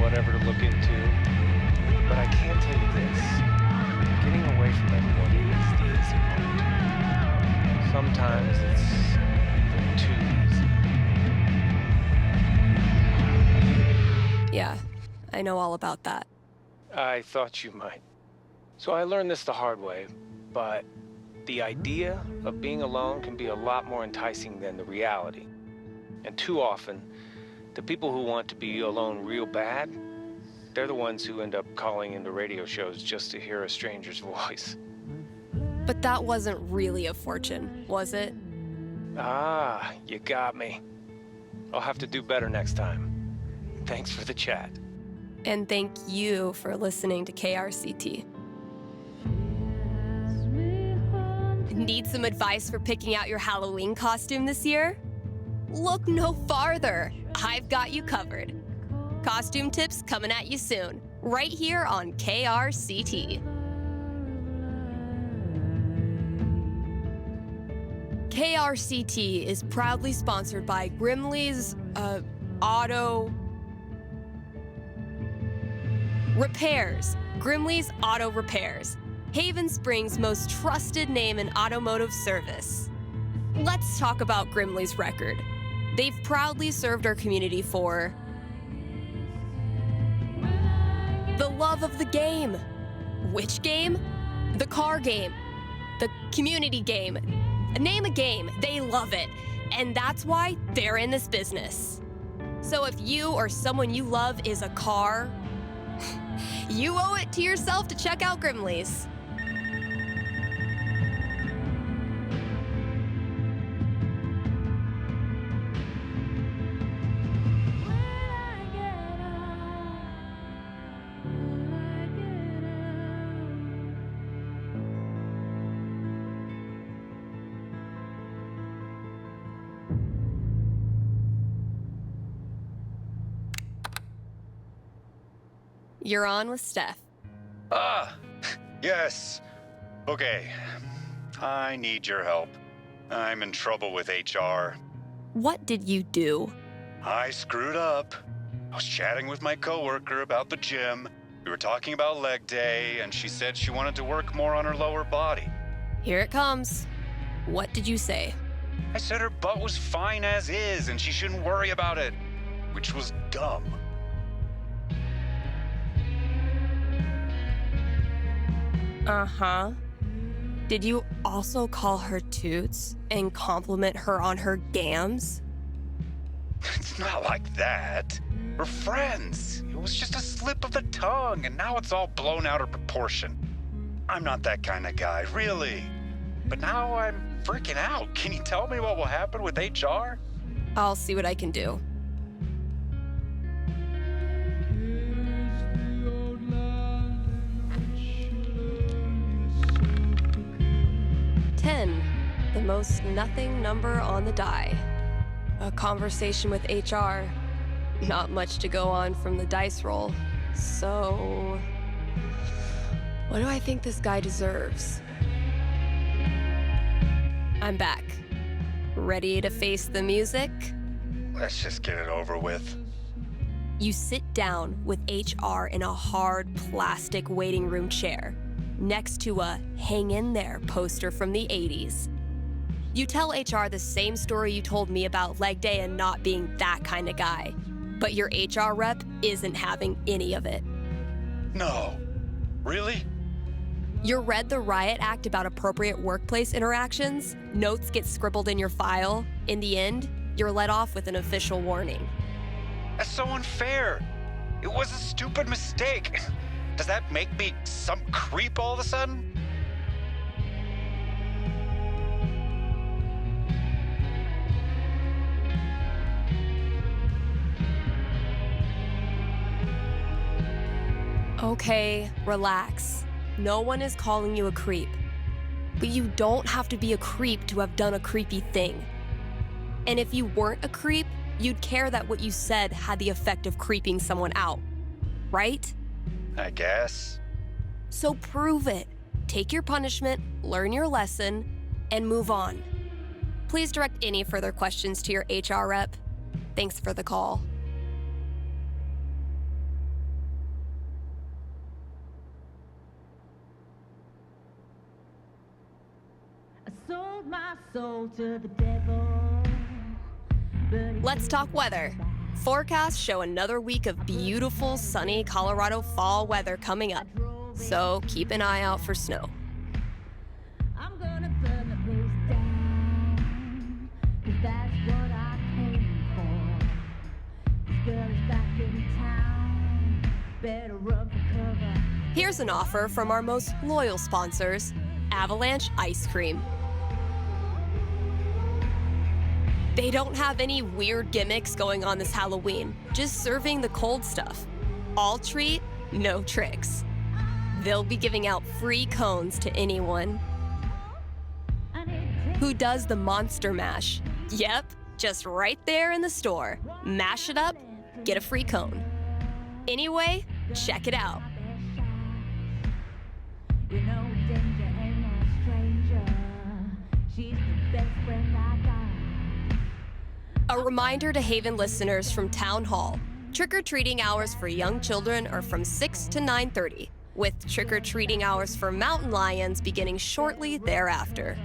whatever to look into, but I can tell you this. Getting away from everyone is the easy part. Sometimes it's too easy. Yeah, I know all about that. I thought you might. So I learned this the hard way, but the idea of being alone can be a lot more enticing than the reality. And too often, the people who want to be alone real bad, they're the ones who end up calling into radio shows just to hear a stranger's voice. But that wasn't really a fortune, was it? Ah, you got me. I'll have to do better next time. Thanks for the chat. And thank you for listening to KRCT. Need some advice for picking out your Halloween costume this year? Look no farther. I've got you covered. Costume tips coming at you soon, right here on KRCT. KRCT is proudly sponsored by Grimley's Auto Repairs. Grimley's Auto Repairs, Haven Springs' most trusted name in automotive service. Let's talk about Grimley's record. They've proudly served our community for the love of the game. Which game? The car game. The community game. Name a game, they love it. And that's why they're in this business. So if you or someone you love is a car, you owe it to yourself to check out Grimley's. You're on with Steph. Yes. Okay. I need your help. I'm in trouble with HR. What did you do? I screwed up. I was chatting with my coworker about the gym. We were talking about leg day, and she said she wanted to work more on her lower body. Here it comes. What did you say? I said her butt was fine as is, and she shouldn't worry about it, which was dumb. Uh-huh. Did you also call her toots and compliment her on her gams? It's not like that. We're friends. It was just a slip of the tongue, and now it's all blown out of proportion. I'm not that kind of guy, really. But now I'm freaking out. Can you tell me what will happen with HR? I'll see what I can do. The most nothing number on the die. A conversation with HR. Not much to go on from the dice roll. So, what do I think this guy deserves? I'm back. Ready to face the music? Let's just get it over with. You sit down with HR in a hard plastic waiting room chair, next to a hang in there poster from the 80s. You tell HR the same story you told me about leg day and not being that kind of guy, but your HR rep isn't having any of it. No. Really? You read the Riot Act about appropriate workplace interactions, notes get scribbled in your file. In the end, you're let off with an official warning. That's so unfair. It was a stupid mistake. Does that make me some creep all of a sudden? Okay, relax. No one is calling you a creep. But you don't have to be a creep to have done a creepy thing. And if you weren't a creep, you'd care that what you said had the effect of creeping someone out, right? I guess. So prove it. Take your punishment, learn your lesson, and move on. Please direct any further questions to your HR rep. Thanks for the call. I sold my soul to the devil. Let's talk weather. Forecasts show another week of beautiful, sunny Colorado fall weather coming up. So keep an eye out for snow. I'm gonna burn the place down, 'cause that's what I came for. This girl is back in town, better run for cover. Here's an offer from our most loyal sponsors, Avalanche Ice Cream. They don't have any weird gimmicks going on this Halloween, just serving the cold stuff. All treat, no tricks. They'll be giving out free cones to anyone who does the Monster Mash. Yep, just right there in the store. Mash it up, get a free cone. Anyway, check it out. You know danger ain't no stranger. She's the best friend I got. A reminder to Haven listeners from Town Hall. Trick-or-treating hours for young children are from 6 to 9:30, with trick-or-treating hours for mountain lions beginning shortly thereafter.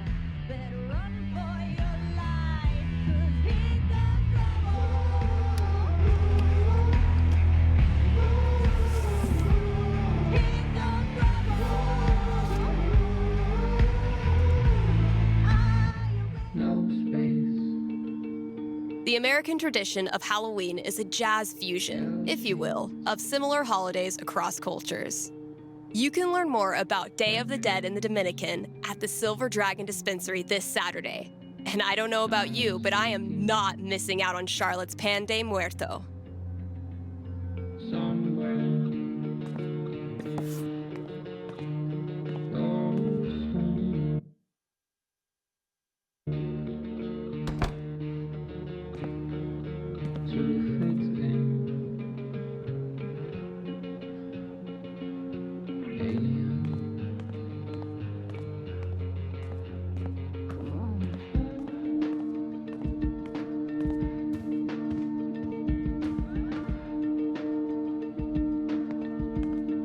The American tradition of Halloween is a jazz fusion, if you will, of similar holidays across cultures. You can learn more about Day of the Dead in the Dominican at the Silver Dragon Dispensary this Saturday. And I don't know about you, but I am not missing out on Charlotte's Pan de Muerto.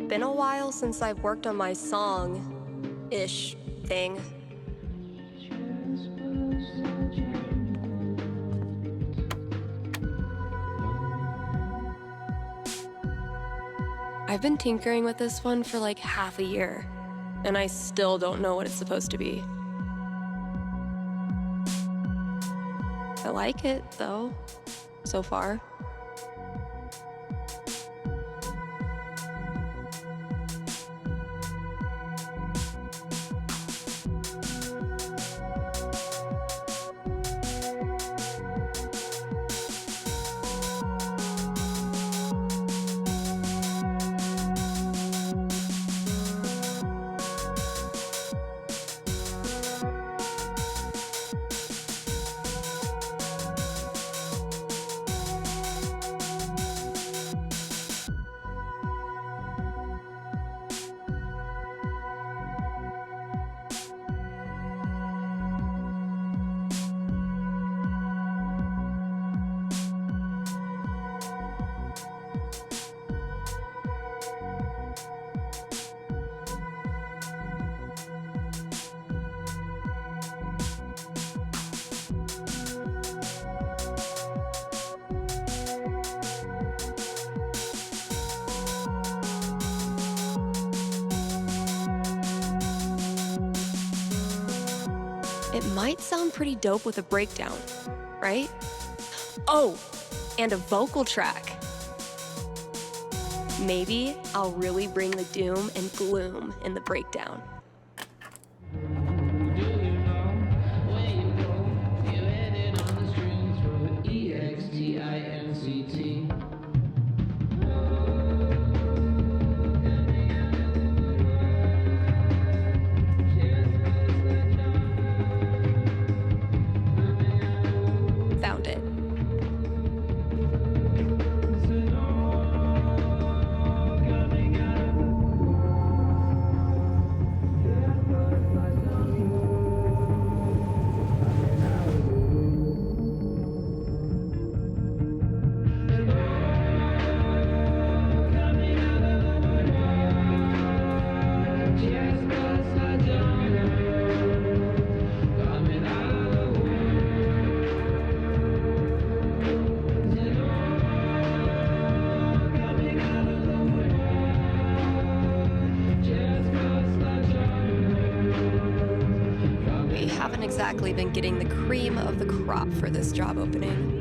Been a while since I've worked on my song-ish thing. I've been tinkering with this one for like half a year, and I still don't know what it's supposed to be. I like it, though, so far. It might sound pretty dope with a breakdown, right? Oh, and a vocal track. Maybe I'll really bring the doom and gloom in the breakdown. haven't exactly been getting the cream of the crop for this job opening.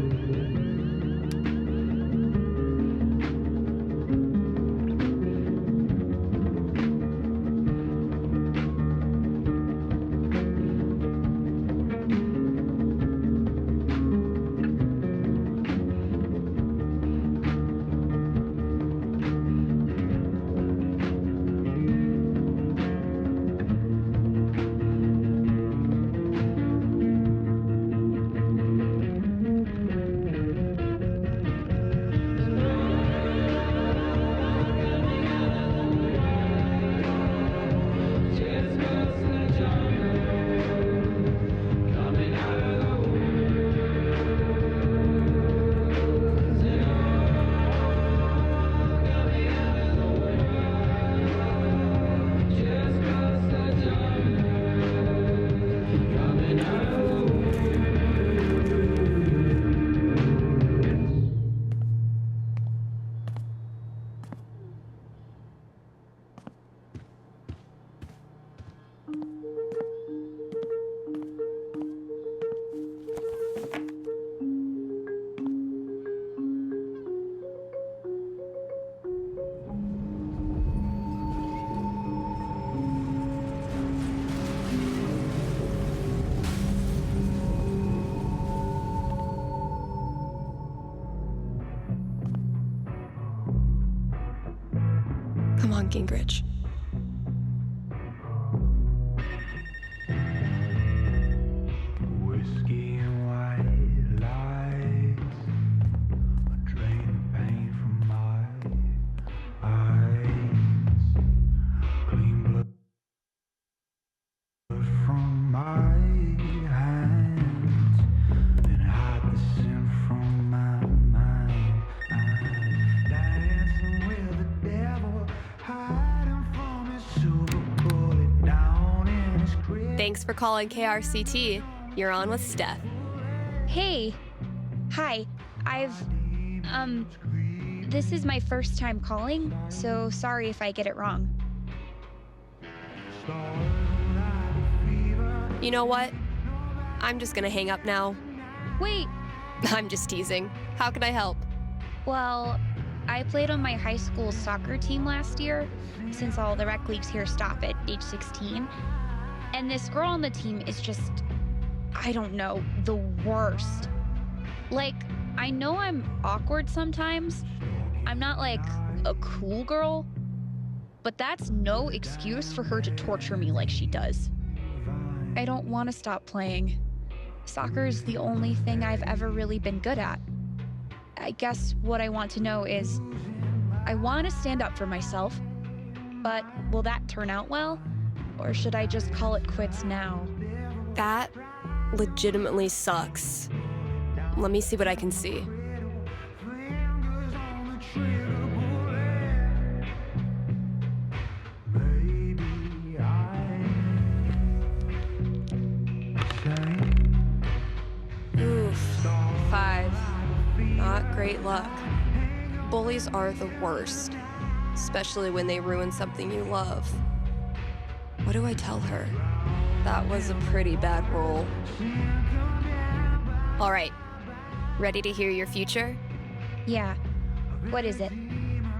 Come on, Gingrich. Whiskey and white lights drain the pain from my eyes. Clean blood from my hands, and hide the sin from my mind. I'm dancing with the devil, hiding from his silver bullet down in his grave. Thanks for calling KRCT. You're on with Steph. Hey. Hi. This is my first time calling, so sorry if I get it wrong. You know what? I'm just gonna hang up now. Wait. I'm just teasing. How can I help? Well, I played on my high school soccer team last year, since all the rec leagues here stop at age 16. And this girl on the team is just, I don't know, the worst. Like, I know I'm awkward sometimes. I'm not like a cool girl, but that's no excuse for her to torture me like she does. I don't want to stop playing. Soccer's the only thing I've ever really been good at. I guess what I want to know is, I want to stand up for myself, but will that turn out well? Or should I just call it quits now? That legitimately sucks. Let me see what I can see. Oof. 5. Not great luck. Bullies are the worst, especially when they ruin something you love. What do I tell her? That was a pretty bad roll. All right. Ready to hear your future? Yeah. What is it?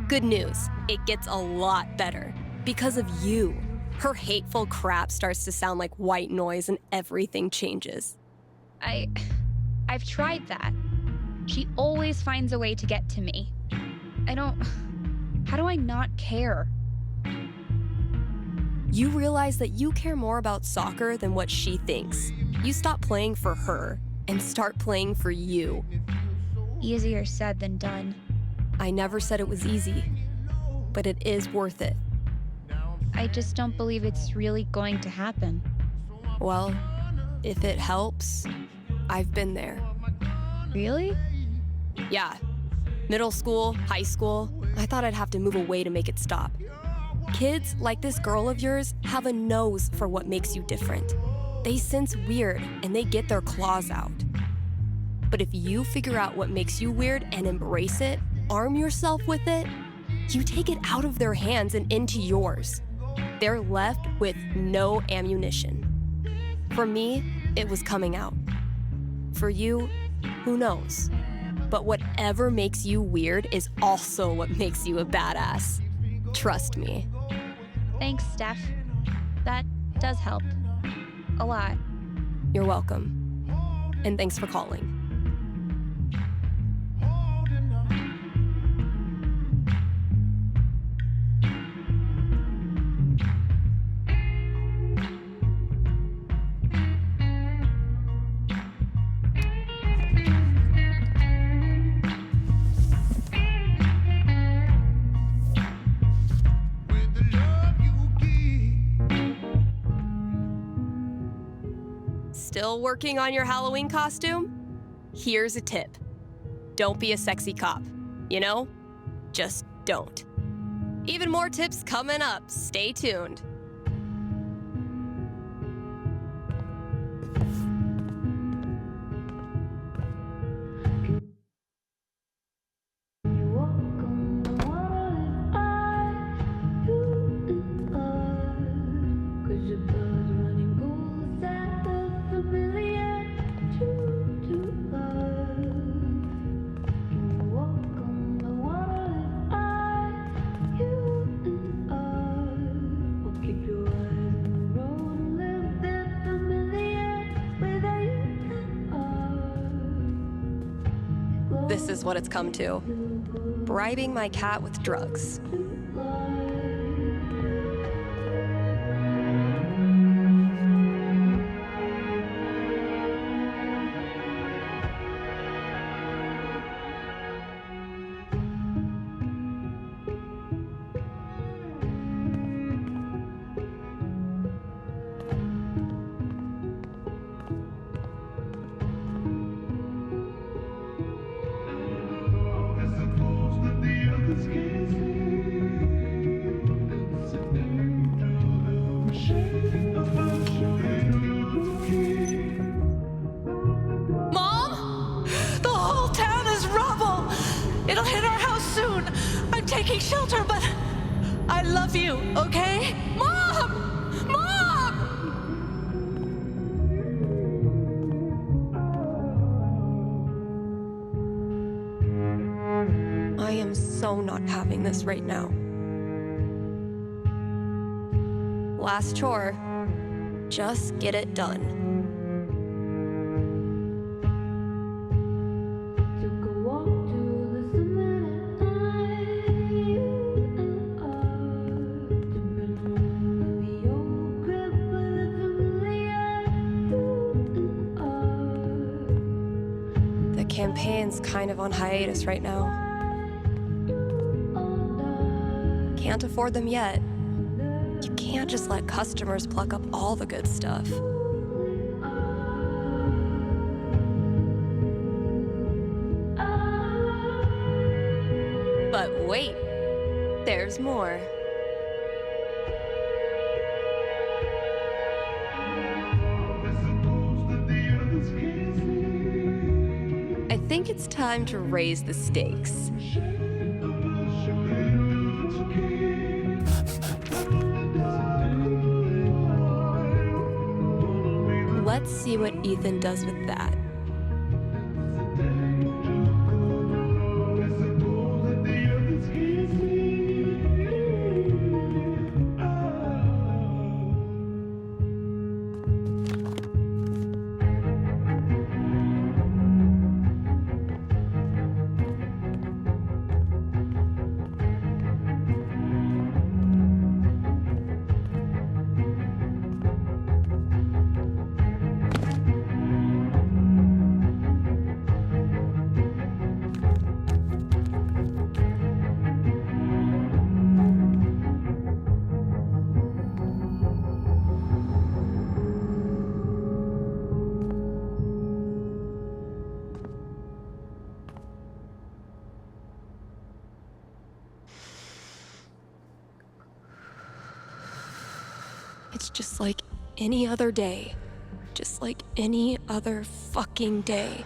Good news. It gets a lot better. Because of you. Her hateful crap starts to sound like white noise and everything changes. I've tried that. She always finds a way to get to me. How do I not care? You realize that you care more about soccer than what she thinks. You stop playing for her and start playing for you. Easier said than done. I never said it was easy, but it is worth it. I just don't believe it's really going to happen. Well, if it helps, I've been there. Really? Yeah. Middle school, high school, I thought I'd have to move away to make it stop. Kids like this girl of yours have a nose for what makes you different. They sense weird and they get their claws out. But if you figure out what makes you weird and embrace it, arm yourself with it, you take it out of their hands and into yours. They're left with no ammunition. For me, it was coming out. For you, who knows? But whatever makes you weird is also what makes you a badass. Trust me. Thanks, Steph. That does help. A lot. You're welcome. And thanks for calling. Still working on your Halloween costume? Here's a tip. Don't be a sexy cop. You know? Just don't. Even more tips coming up. Stay tuned. This is what it's come to. Bribing my cat with drugs. Mom? The whole town is rubble! It'll hit our house soon! I'm taking shelter, but I love you, okay? Mom! Mom! I am so not having this right now. Last chore. Just get it done. The campaign's kind of on hiatus right now. Can't afford them yet. You can't just let customers pluck up all the good stuff. But wait, there's more. I think it's time to raise the stakes. Let's see what Ethan does with that. It's just like any other day. Just like any other fucking day.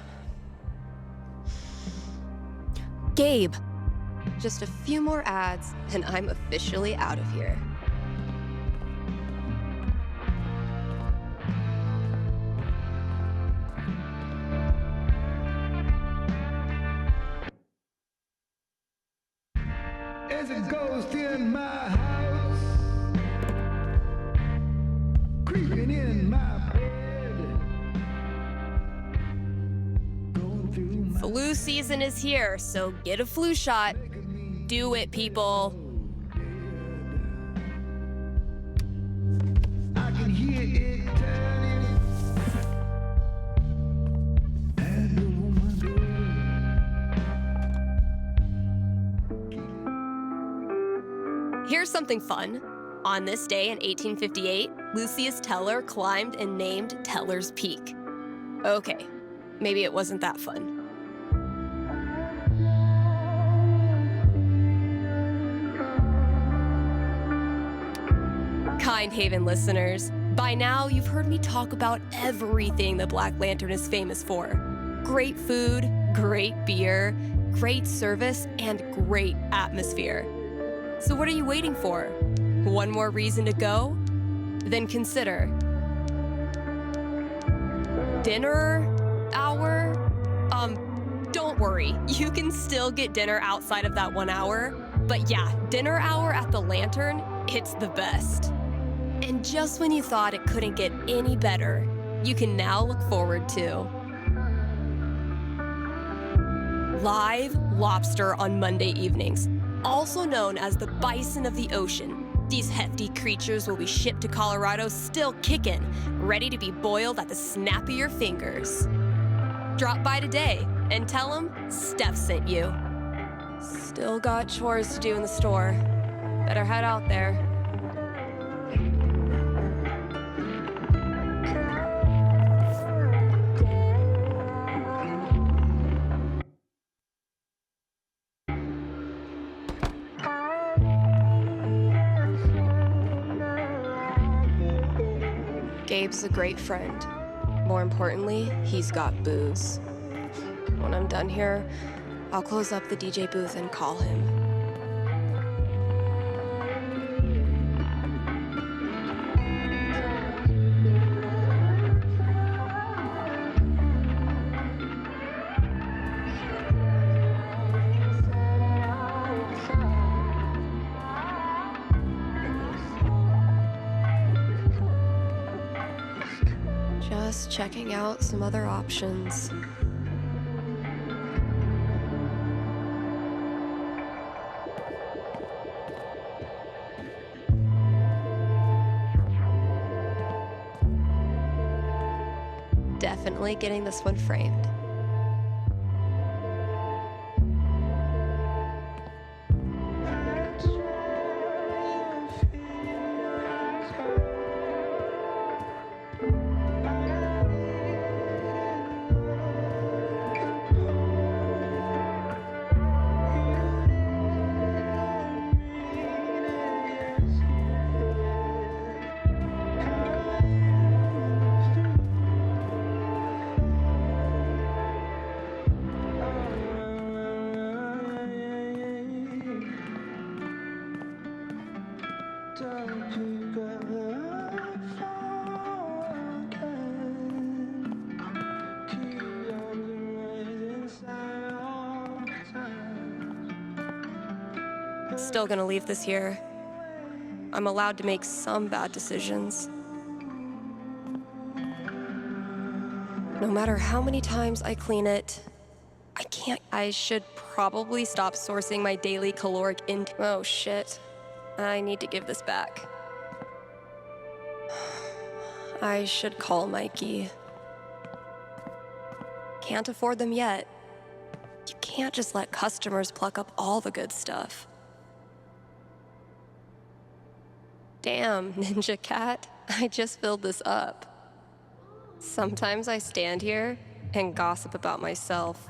Gabe, just a few more ads and I'm officially out of here. There's a ghost in my house, creeping in my bed, going through my... Flu season is here, so get a flu shot. Do it, people. I can hear it turning. Handle on my door. Here's something fun. On this day in 1858, Lucius Teller climbed and named Teller's Peak. Okay, maybe it wasn't that fun. Kind Haven listeners, by now you've heard me talk about everything the Black Lantern is famous for. Great food, great beer, great service, and great atmosphere. So what are you waiting for? One more reason to go? Then consider dinner hour? Don't worry, you can still get dinner outside of that 1 hour. But yeah, dinner hour at the Lantern, it's the best. And just when you thought it couldn't get any better, you can now look forward to live lobster on Monday evenings, also known as the bison of the ocean. These hefty creatures will be shipped to Colorado still kicking, ready to be boiled at the snap of your fingers. Drop by today and tell them Steph sent you. Still got chores to do in the store. Better head out there. Gabe's a great friend. More importantly, he's got booze. When I'm done here, I'll close up the DJ booth and call him. Just checking out some other options. Definitely getting this one framed. Still gonna leave this here. I'm allowed to make some bad decisions. No matter how many times I clean it, I can't. I should probably stop sourcing my daily caloric intake. Oh shit. I need to give this back. I should call Mikey. Can't afford them yet. You can't just let customers pluck up all the good stuff. Damn, Ninja Cat, I just filled this up. Sometimes I stand here and gossip about myself.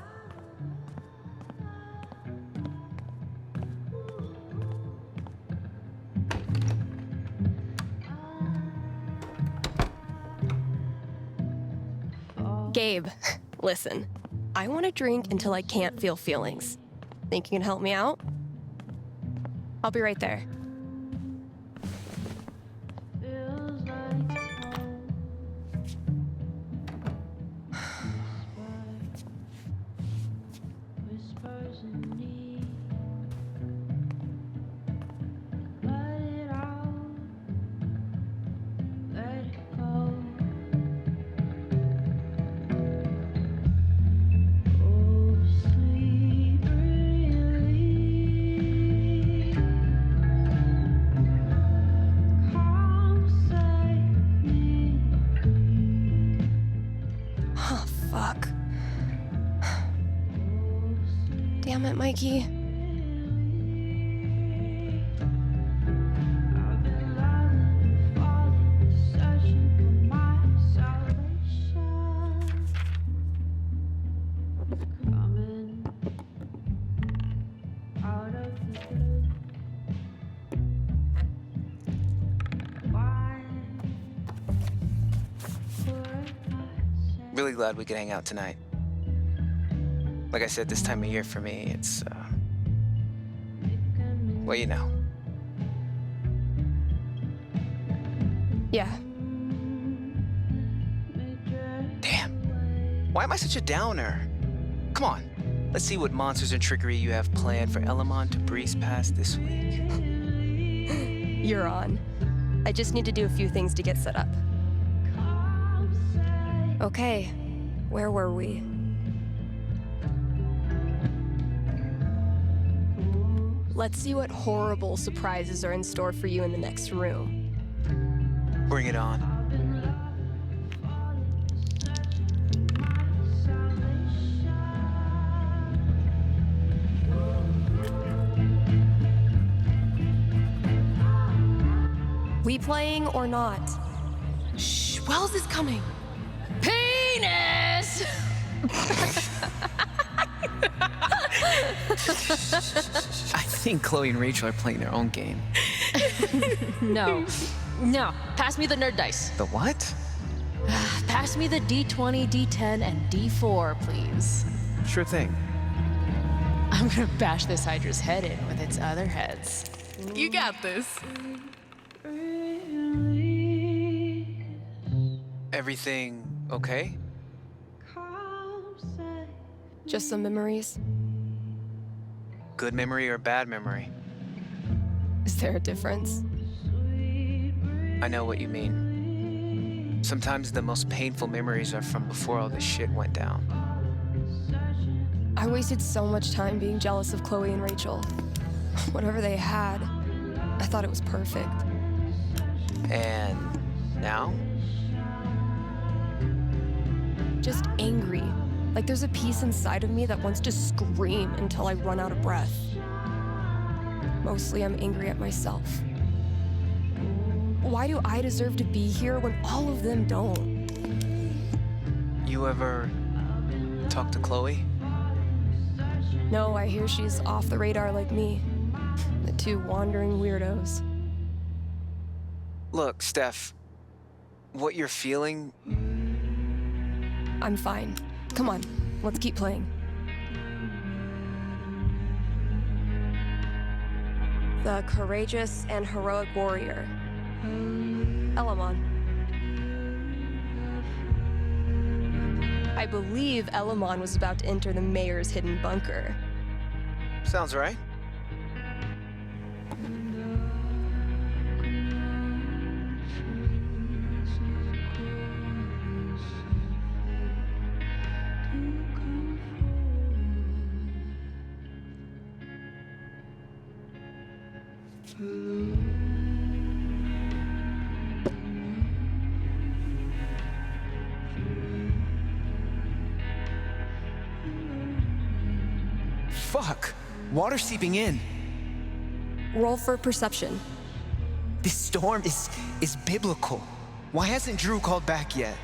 Gabe, listen, I want to drink until I can't feel feelings. Think you can help me out? I'll be right there. Damn it, Mikey. Really glad we could hang out tonight. Like I said, this time of year for me, it's, well, you know. Yeah. Damn. Why am I such a downer? Come on. Let's see what monsters and trickery you have planned for Elamon to breeze past this week. You're on. I just need to do a few things to get set up. Okay, where were we? Let's see what horrible surprises are in store for you in the next room. Bring it on. We playing or not? Shh, Wells is coming. Penis! I think Chloe and Rachel are playing their own game. No. No. Pass me the nerd dice. The what? Pass me the D20, D10, and D4, please. Sure thing. I'm gonna bash this Hydra's head in with its other heads. You got this. Everything okay? Just some memories. Good memory or bad memory? Is there a difference? I know what you mean. Sometimes the most painful memories are from before all this shit went down. I wasted so much time being jealous of Chloe and Rachel. Whatever they had, I thought it was perfect. And now? Just angry. Like there's a piece inside of me that wants to scream until I run out of breath. Mostly I'm angry at myself. Why do I deserve to be here when all of them don't? You ever talk to Chloe? No, I hear she's off the radar like me. The two wandering weirdos. Look, Steph, what you're feeling... I'm fine. Come on, let's keep playing. The courageous and heroic warrior, Elamon. I believe Elamon was about to enter the mayor's hidden bunker. Sounds right. Fuck! Water seeping in. Roll for perception. This storm is biblical. Why hasn't Drew called back yet?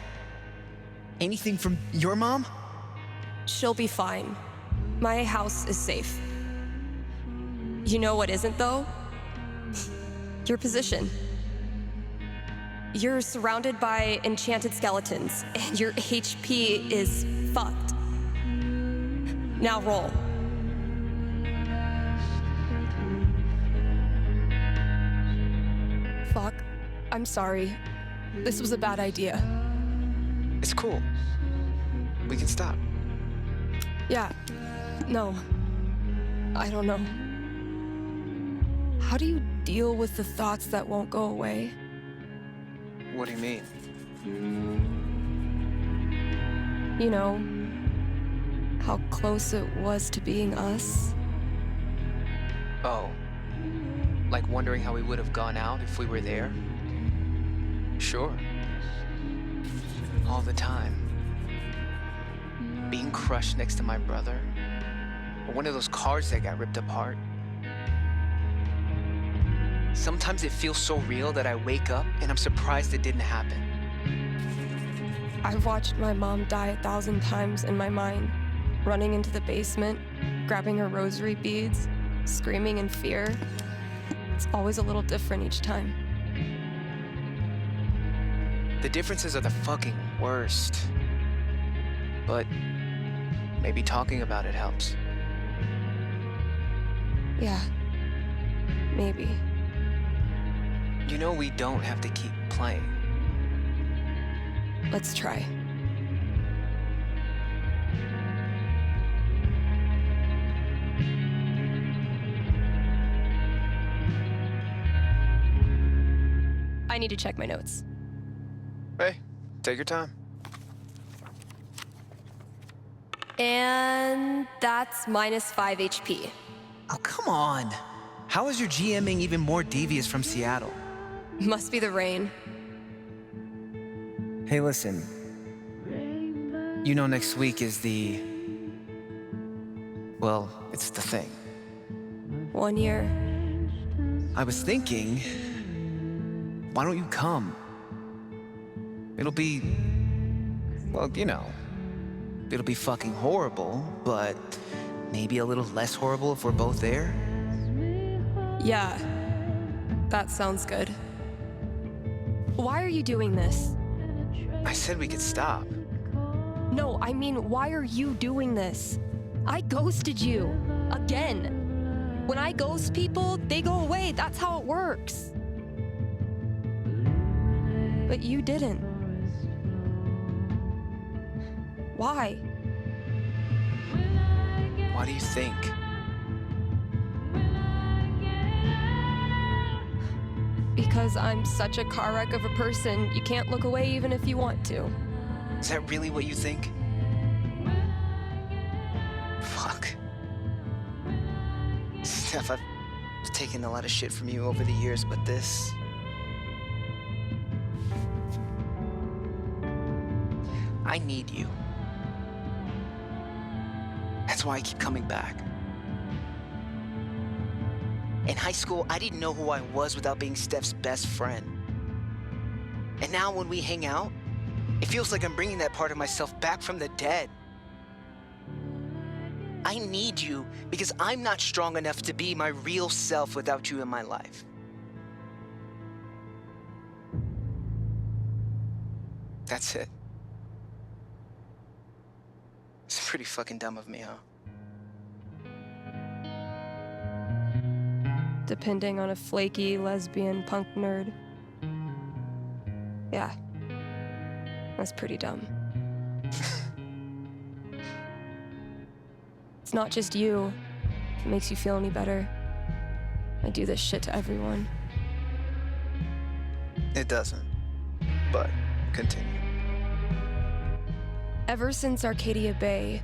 Anything from your mom? She'll be fine. My house is safe. You know what isn't, though? Your position. You're surrounded by enchanted skeletons, and your HP is fucked. Now roll. Fuck. I'm sorry. This was a bad idea. It's cool. We can stop. Yeah. No. I don't know. How do you deal with the thoughts that won't go away? What do you mean? You know, how close it was to being us? Oh. Like wondering how we would have gone out if we were there? Sure. All the time. Being crushed next to my brother. or one of those cars that got ripped apart. Sometimes it feels so real that I wake up and I'm surprised it didn't happen. I've watched my mom die 1,000 times in my mind, running into the basement, grabbing her rosary beads, screaming in fear. It's always a little different each time. The differences are the fucking worst. But maybe talking about it helps. Yeah, maybe. You know we don't have to keep playing. Let's try. I need to check my notes. Hey, take your time. And that's -5 HP. Oh, come on. How is your GMing even more devious from Seattle? Must be the rain. Hey, listen. You know next week is well, it's the thing. 1 year. I was thinking, why don't you come? It'll be, well, you know, it'll be fucking horrible, but maybe a little less horrible if we're both there. Yeah, that sounds good. Why are you doing this? I said we could stop. No, I mean, why are you doing this? I ghosted you. Again. When I ghost people, they go away. That's how it works. But you didn't. Why? Why do you think? Because I'm such a car wreck of a person, you can't look away even if you want to. Is that really what you think? Fuck. Steph, I've taken a lot of shit from you over the years, but this... I need you. That's why I keep coming back. In high school, I didn't know who I was without being Steph's best friend. And now when we hang out, it feels like I'm bringing that part of myself back from the dead. I need you because I'm not strong enough to be my real self without you in my life. That's it. It's pretty fucking dumb of me, huh? Depending on a flaky, lesbian, punk nerd. Yeah. That's pretty dumb. It's not just you. If it makes you feel any better. I do this shit to everyone. It doesn't. But continue. Ever since Arcadia Bay,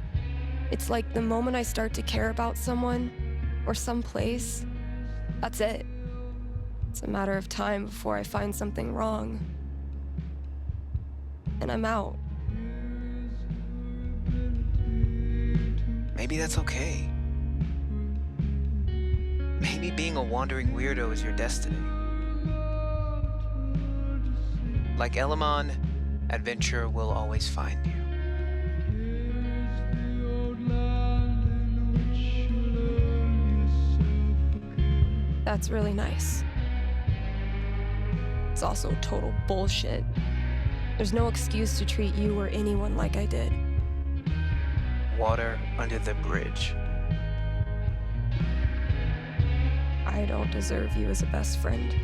it's like the moment I start to care about someone or some place, that's it. It's a matter of time before I find something wrong. And I'm out. Maybe that's okay. Maybe being a wandering weirdo is your destiny. Like Elamon, adventure will always find you. That's really nice. It's also total bullshit. There's no excuse to treat you or anyone like I did. Water under the bridge. I don't deserve you as a best friend.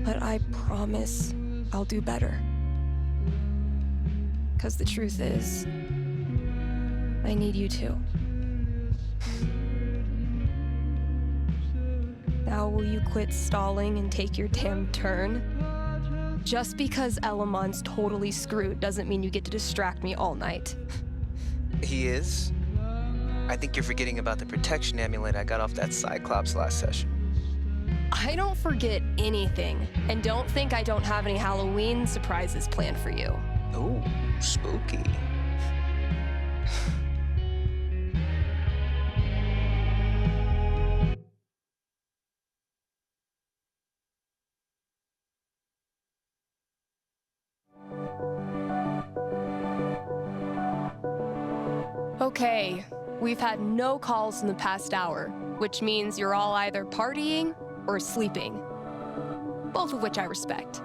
But I promise I'll do better. 'Cause the truth is, I need you too. Now will you quit stalling and take your damn turn? Just because Elamon's totally screwed doesn't mean you get to distract me all night. He is? I think you're forgetting about the protection amulet I got off that Cyclops last session. I don't forget anything, and don't think I don't have any Halloween surprises planned for you. Ooh, spooky. Okay, we've had no calls in the past hour, which means you're all either partying or sleeping. Both of which I respect.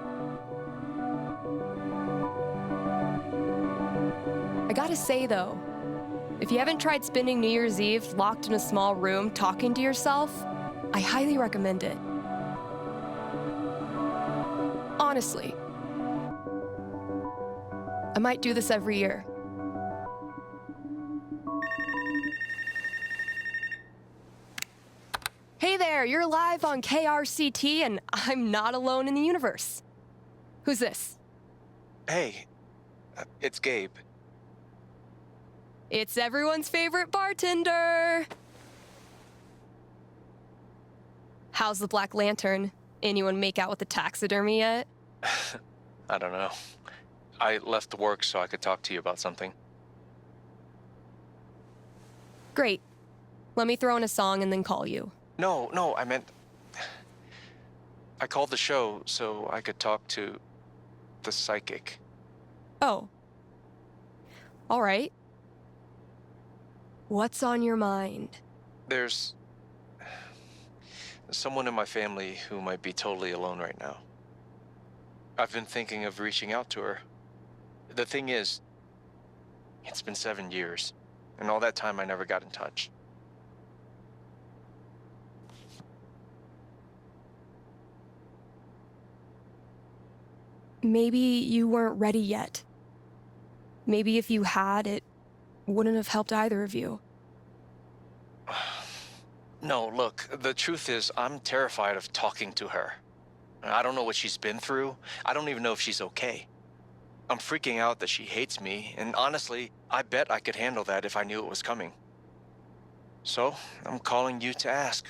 I gotta say though, if you haven't tried spending New Year's Eve locked in a small room talking to yourself, I highly recommend it. Honestly. I might do this every year. Hey there, you're live on KRCT and I'm not alone in the universe. Who's this? Hey, it's Gabe. It's everyone's favorite bartender. How's the Black Lantern? Anyone make out with the taxidermy yet? I don't know. I left work so I could talk to you about something. Great. Let me throw in a song and then call you. No, I meant... I called the show so I could talk to the psychic. Oh. All right. What's on your mind? There's someone in my family who might be totally alone right now. I've been thinking of reaching out to her. The thing is, it's been 7 years, and all that time I never got in touch. Maybe you weren't ready yet. Maybe if you had, it wouldn't have helped either of you. No, look, the truth is I'm terrified of talking to her. I don't know what she's been through. I don't even know if she's okay. I'm freaking out that she hates me, and honestly, I bet I could handle that if I knew it was coming. So, I'm calling you to ask,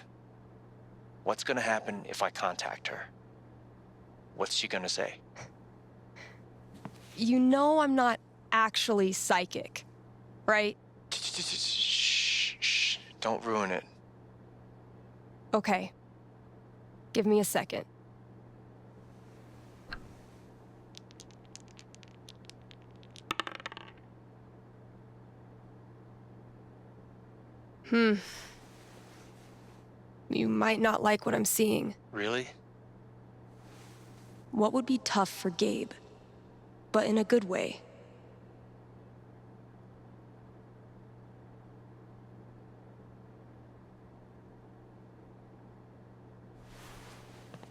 what's gonna happen if I contact her? What's she gonna say? You know I'm not actually psychic, right? Shh, don't ruin it. Okay. Give me a second. You might not like what I'm seeing. Really? What would be tough for Gabe, but in a good way.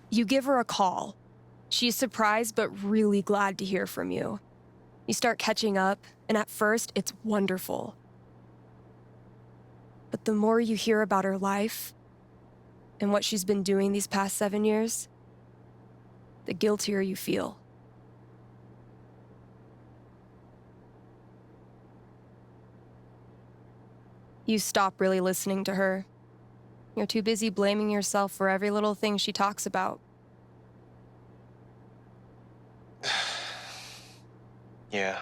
You give her a call. She's surprised but really glad to hear from you. You start catching up, and at first, it's wonderful. But the more you hear about her life, and what she's been doing these past 7 years, the guiltier you feel. You stop really listening to her. You're too busy blaming yourself for every little thing she talks about. Yeah.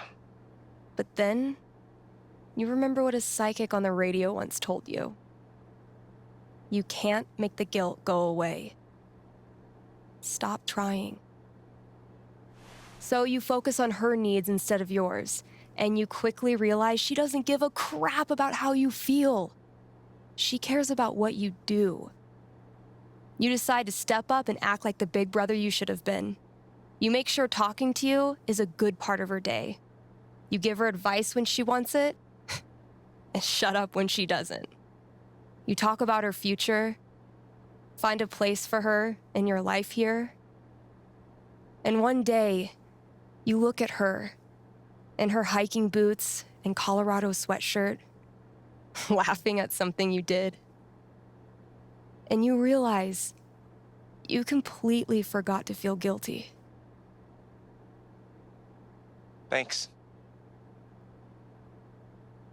But then, you remember what a psychic on the radio once told you. You can't make the guilt go away. Stop trying. So you focus on her needs instead of yours, and you quickly realize she doesn't give a crap about how you feel. She cares about what you do. You decide to step up and act like the big brother you should have been. You make sure talking to you is a good part of her day. You give her advice when she wants it, and shut up when she doesn't. You talk about her future, find a place for her in your life here. And one day, you look at her in her hiking boots and Colorado sweatshirt, laughing at something you did. And you realize you completely forgot to feel guilty. Thanks.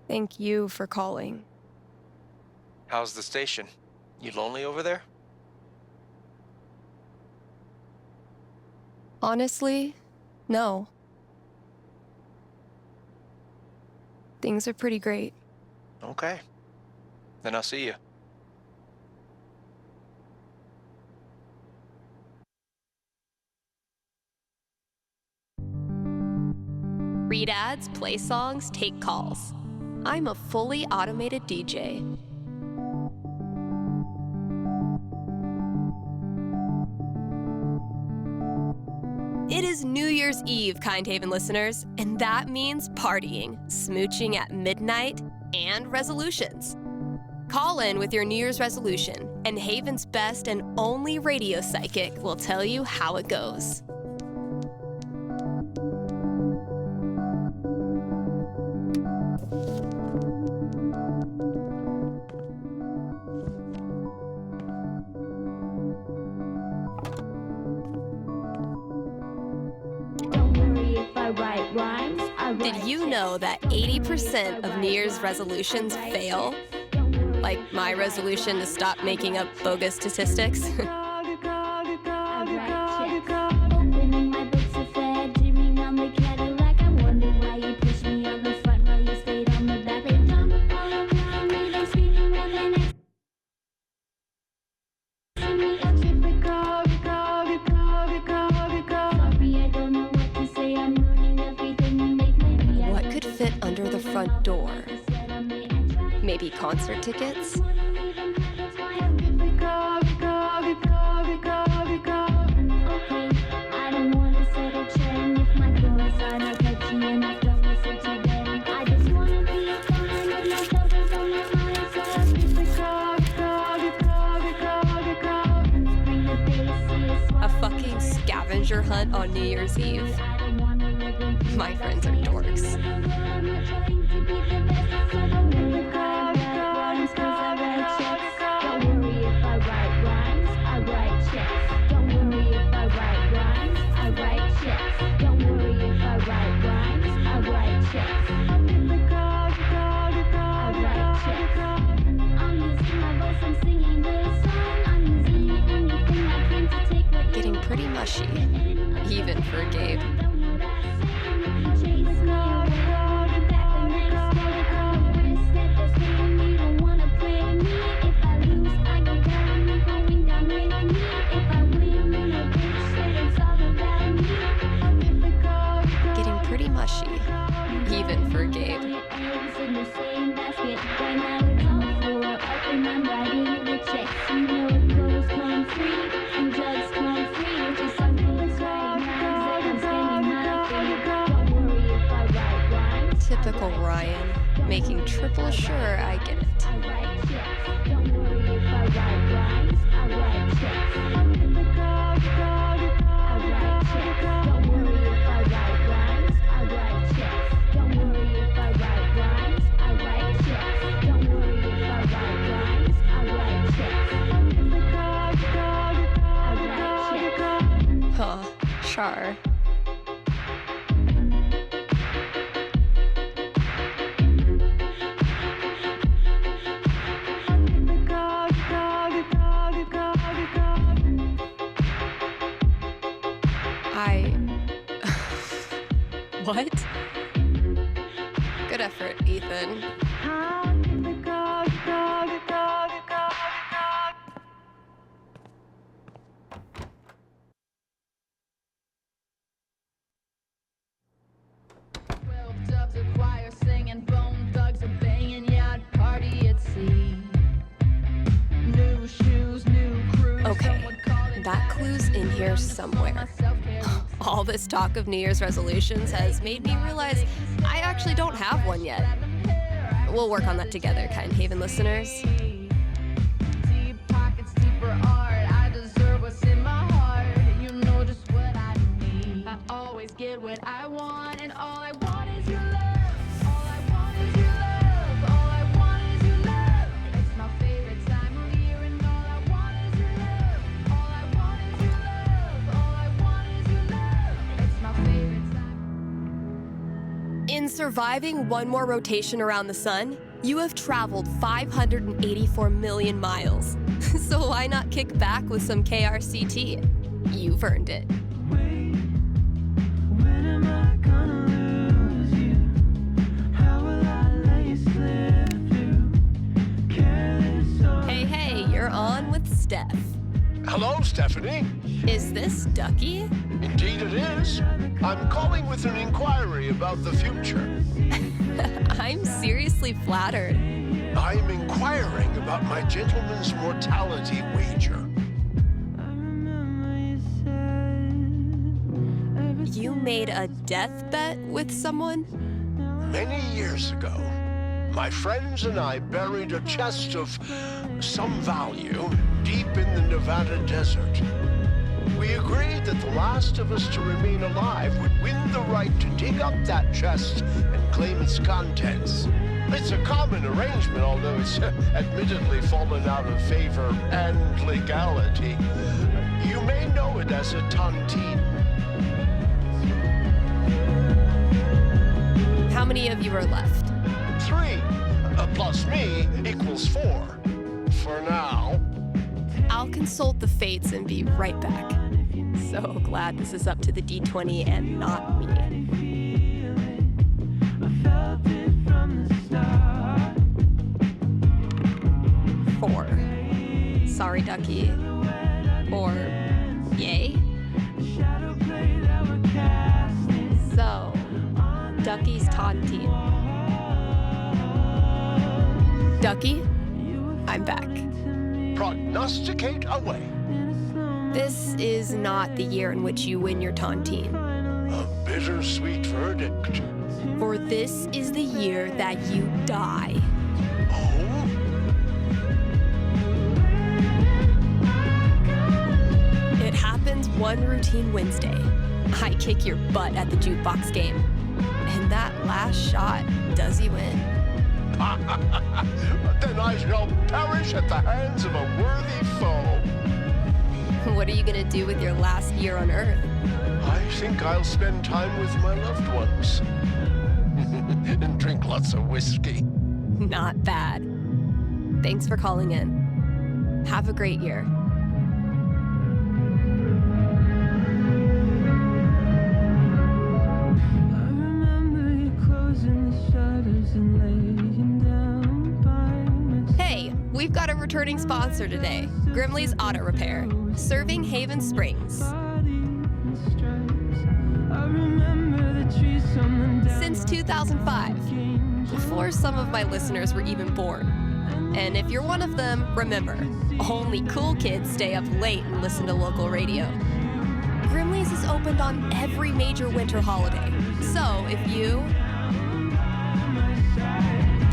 Thank you for calling. How's the station? You lonely over there? Honestly, no. Things are pretty great. Okay. Then I'll see you. Read ads, play songs, take calls. I'm a fully automated DJ. It is New Year's Eve, Kind Haven listeners, and that means partying, smooching at midnight, and resolutions. Call in with your New Year's resolution, and Haven's best and only radio psychic will tell you how it goes. Did you know that 80% of New Year's resolutions fail? Like my resolution to stop making up bogus statistics? What could fit under the front door? Maybe concert tickets? A fucking scavenger hunt on New Year's Eve. My friends are dorks. Getting pretty mushy, even for Gabe. Getting pretty mushy, even for Gabe. Typical Ryan, making triple sure I get it. Huh, sure. What? Good effort, Ethan. Okay, that clue's in here somewhere. All this talk of New Year's resolutions has made me realize I actually don't have one yet. We'll work on that together, Kind Haven listeners. Get what I want, and all I want is your love. All I want is your love. All I want is your love. It's my favorite time of year, and all I want is your love. All I want is your love. All I want is your love. It's my favorite time. In surviving one more rotation around the sun, you have traveled 584 million miles. So why not kick back with some KRCT? You've earned it. When am I gonna lose you? How will I Stephanie. Is this Ducky? Indeed it is. I'm calling with an inquiry about the future. I'm seriously flattered. I'm inquiring about my gentleman's mortality wager. You made a death bet with someone? Many years ago, my friends and I buried a chest of some value deep in the Nevada desert. We agreed that the last of us to remain alive would win the right to dig up that chest and claim its contents. It's a common arrangement, although it's admittedly fallen out of favor and legality. You may know it as a tontine. How many of you are left? 3 plus me equals 4. For now. I'll consult the fates and be right back. So glad this is up to the D20 and not me. Four. Sorry, Ducky. Or yay? So, Ducky's tontine. Ducky, I'm back. Prognosticate away. This is not the year in which you win your tontine. A bittersweet verdict. For this is the year that you die. Oh? It happens one routine Wednesday. I kick your butt at the jukebox game. And that last shot does you in. Then I shall perish at the hands of a worthy foe. What are you gonna do with your last year on Earth? I think I'll spend time with my loved ones. And drink lots of whiskey. Not bad. Thanks for calling in. Have a great year. Hey, we've got a returning sponsor today, Grimley's Auto Repair, serving Haven Springs. Since 2005, before some of my listeners were even born. And if you're one of them, remember, only cool kids stay up late and listen to local radio. Grimley's is opened on every major winter holiday. So if you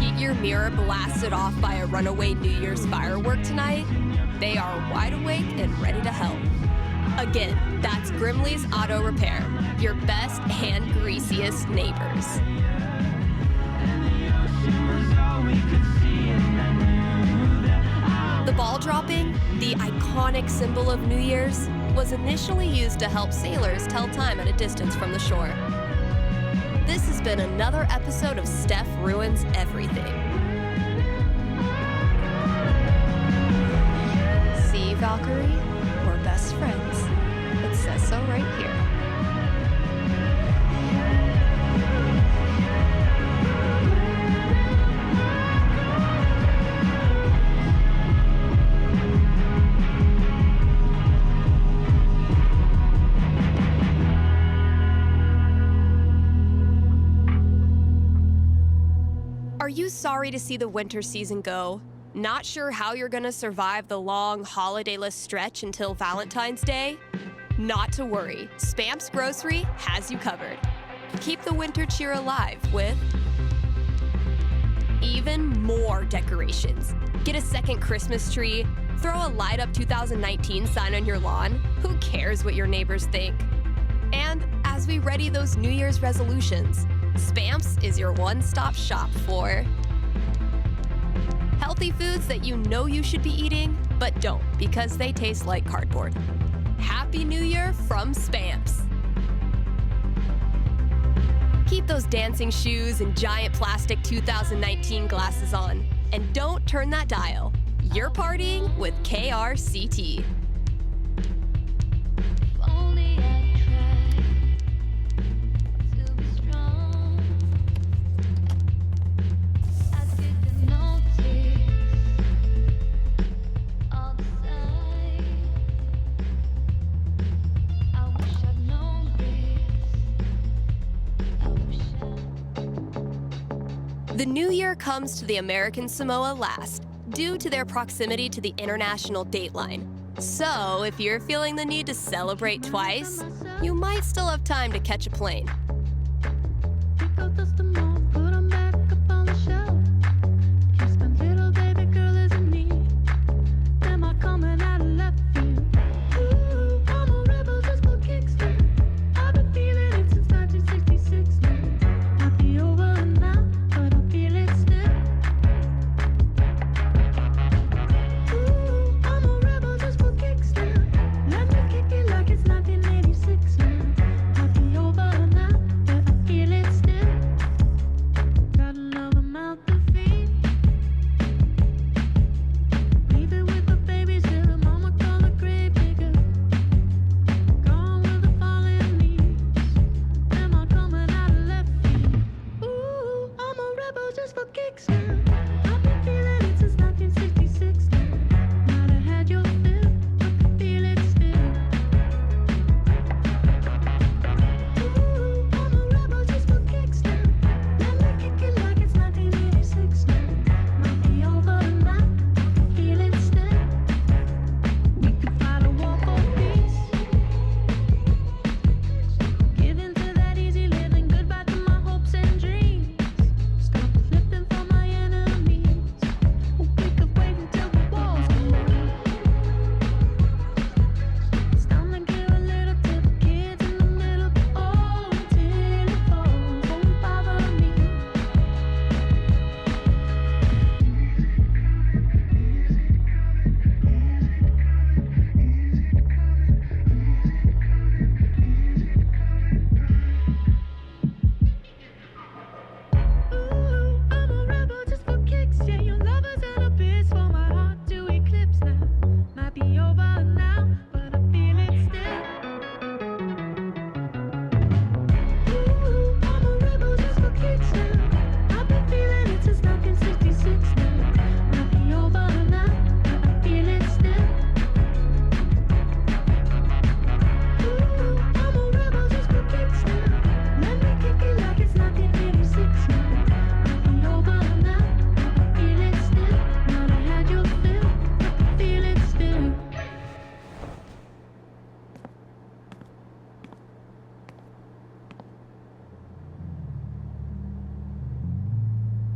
get your mirror blasted off by a runaway New Year's firework tonight, they are wide awake and ready to help. Again, that's Grimley's Auto Repair, your best and greasiest neighbors. The ball dropping, the iconic symbol of New Year's, was initially used to help sailors tell time at a distance from the shore. This has been another episode of Steph Ruins Everything. See, Valkyrie? We're best friends. It says so right here. Are you sorry to see the winter season go? Not sure how you're gonna survive the long holidayless stretch until Valentine's Day? Not to worry, Spamps Grocery has you covered. Keep the winter cheer alive with even more decorations. Get a second Christmas tree, throw a light up 2019 sign on your lawn. Who cares what your neighbors think? And as we ready those New Year's resolutions, Spamps is your one-stop shop for healthy foods that you know you should be eating, but don't because they taste like cardboard. Happy New Year from Spamps. Keep those dancing shoes and giant plastic 2019 glasses on, and don't turn that dial. You're partying with KRCT. The new year comes to the American Samoa last, due to their proximity to the international dateline. So, if you're feeling the need to celebrate twice, you might still have time to catch a plane.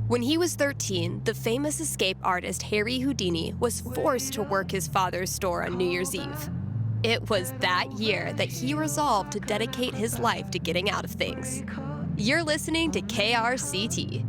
When he was 13, the famous escape artist Harry Houdini was forced to work his father's store on New Year's Eve. It was that year that he resolved to dedicate his life to getting out of things. You're listening to KRCT.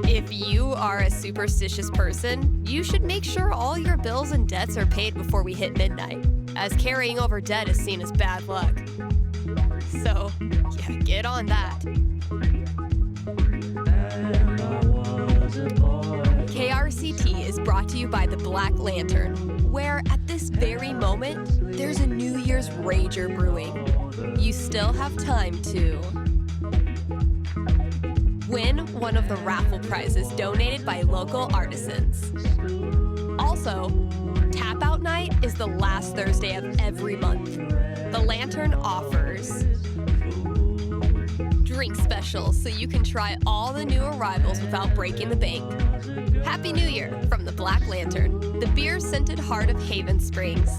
If you are a superstitious person, you should make sure all your bills and debts are paid before we hit midnight, as carrying over debt is seen as bad luck. So, yeah, get on that. KRCT is brought to you by the Black Lantern, where at this very moment, there's a New Year's rager brewing. You still have time to win one of the raffle prizes donated by local artisans. Also, Tap Out Night is the last Thursday of every month. The Lantern offers drink specials so you can try all the new arrivals without breaking the bank. Happy New Year from the Black Lantern, the beer-scented heart of Haven Springs.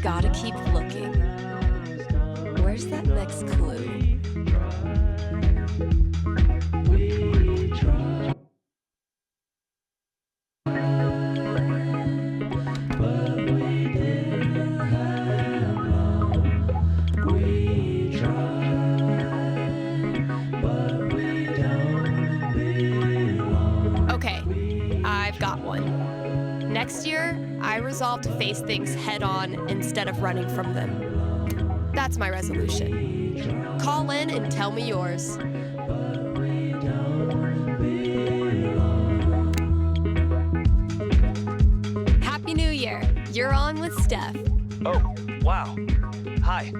Gotta keep looking. Where's that next clue? Okay, I've got one. Next year, I resolve to face things head on instead of running from them. That's my resolution. Call in and tell me yours. Happy New Year. You're on with Steph. Oh, wow. Hi.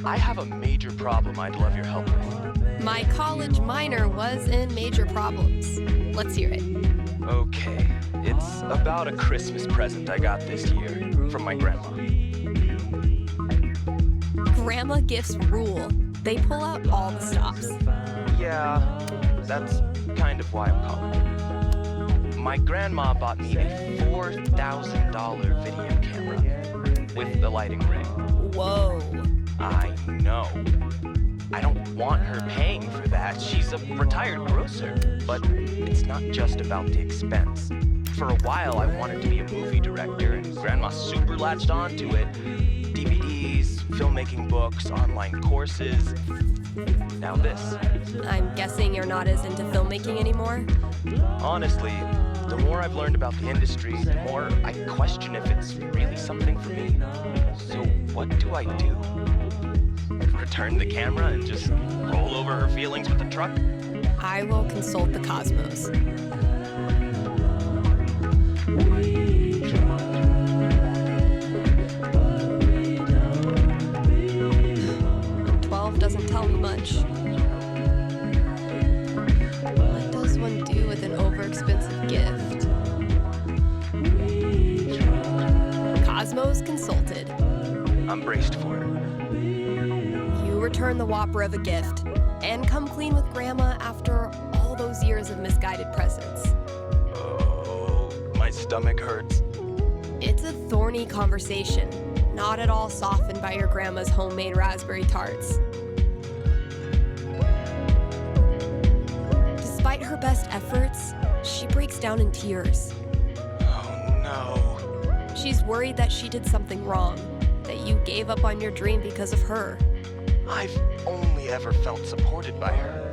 I have a major problem I'd love your help with. My college minor was in major problems. Let's hear it. Okay. It's about a Christmas present I got this year from my grandma. Grandma gifts rule. They pull out all the stops. Yeah, that's kind of why I'm calling. My grandma bought me a $4,000 video camera with the lighting rig. Whoa. I know. I don't want her paying for that. She's a retired grocer. But it's not just about the expense. For a while, I wanted to be a movie director, and Grandma super latched onto it. DVDs, filmmaking books, online courses. Now this. I'm guessing you're not as into filmmaking anymore? Honestly, the more I've learned about the industry, the more I question if it's really something for me. So what do I do? Return the camera and just roll over her feelings with the truck? I will consult the cosmos. 12 doesn't tell me much. What does one do with an overexpensive gift? Cosmos consulted. I'm braced for it. You return the whopper of a gift and come clean with Grandma after all those years of misguided presents. Oh, my stomach hurts. It's a thorny conversation, not at all softened by your grandma's homemade raspberry tarts. Despite her best efforts, she breaks down in tears. Oh no. She's worried that she did something wrong, that you gave up on your dream because of her. I've only ever felt supported by her.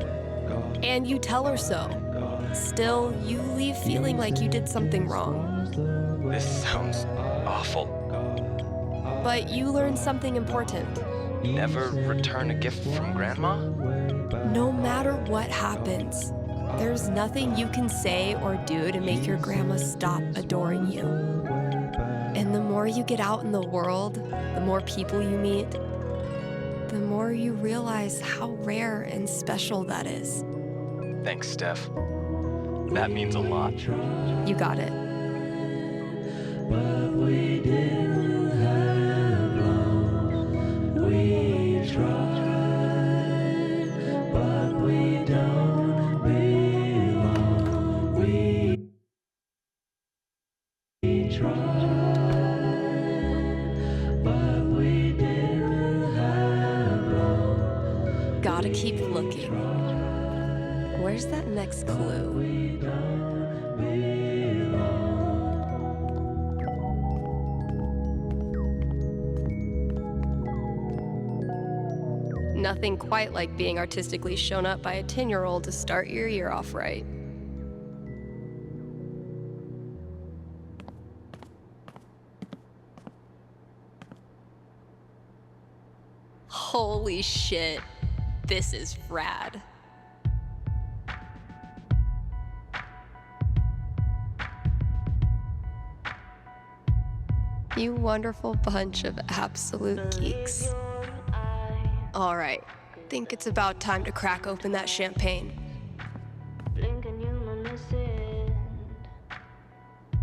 And you tell her so. Still, you leave feeling like you did something wrong. This sounds awful. But you learned something important. Never return a gift from Grandma? No matter what happens, there's nothing you can say or do to make your grandma stop adoring you. And the more you get out in the world, the more people you meet, the more you realize how rare and special that is. Thanks, Steph. That means a lot. You got it. But we didn't have long. We tried, but we don't belong. We tried, but we didn't have long. Gotta keep looking. Where's that next clue? Nothing quite like being artistically shown up by a 10-year-old to start your year off right. Holy shit, this is rad. You wonderful bunch of absolute geeks. All right, think it's about time to crack open that champagne. Blink and you might miss it.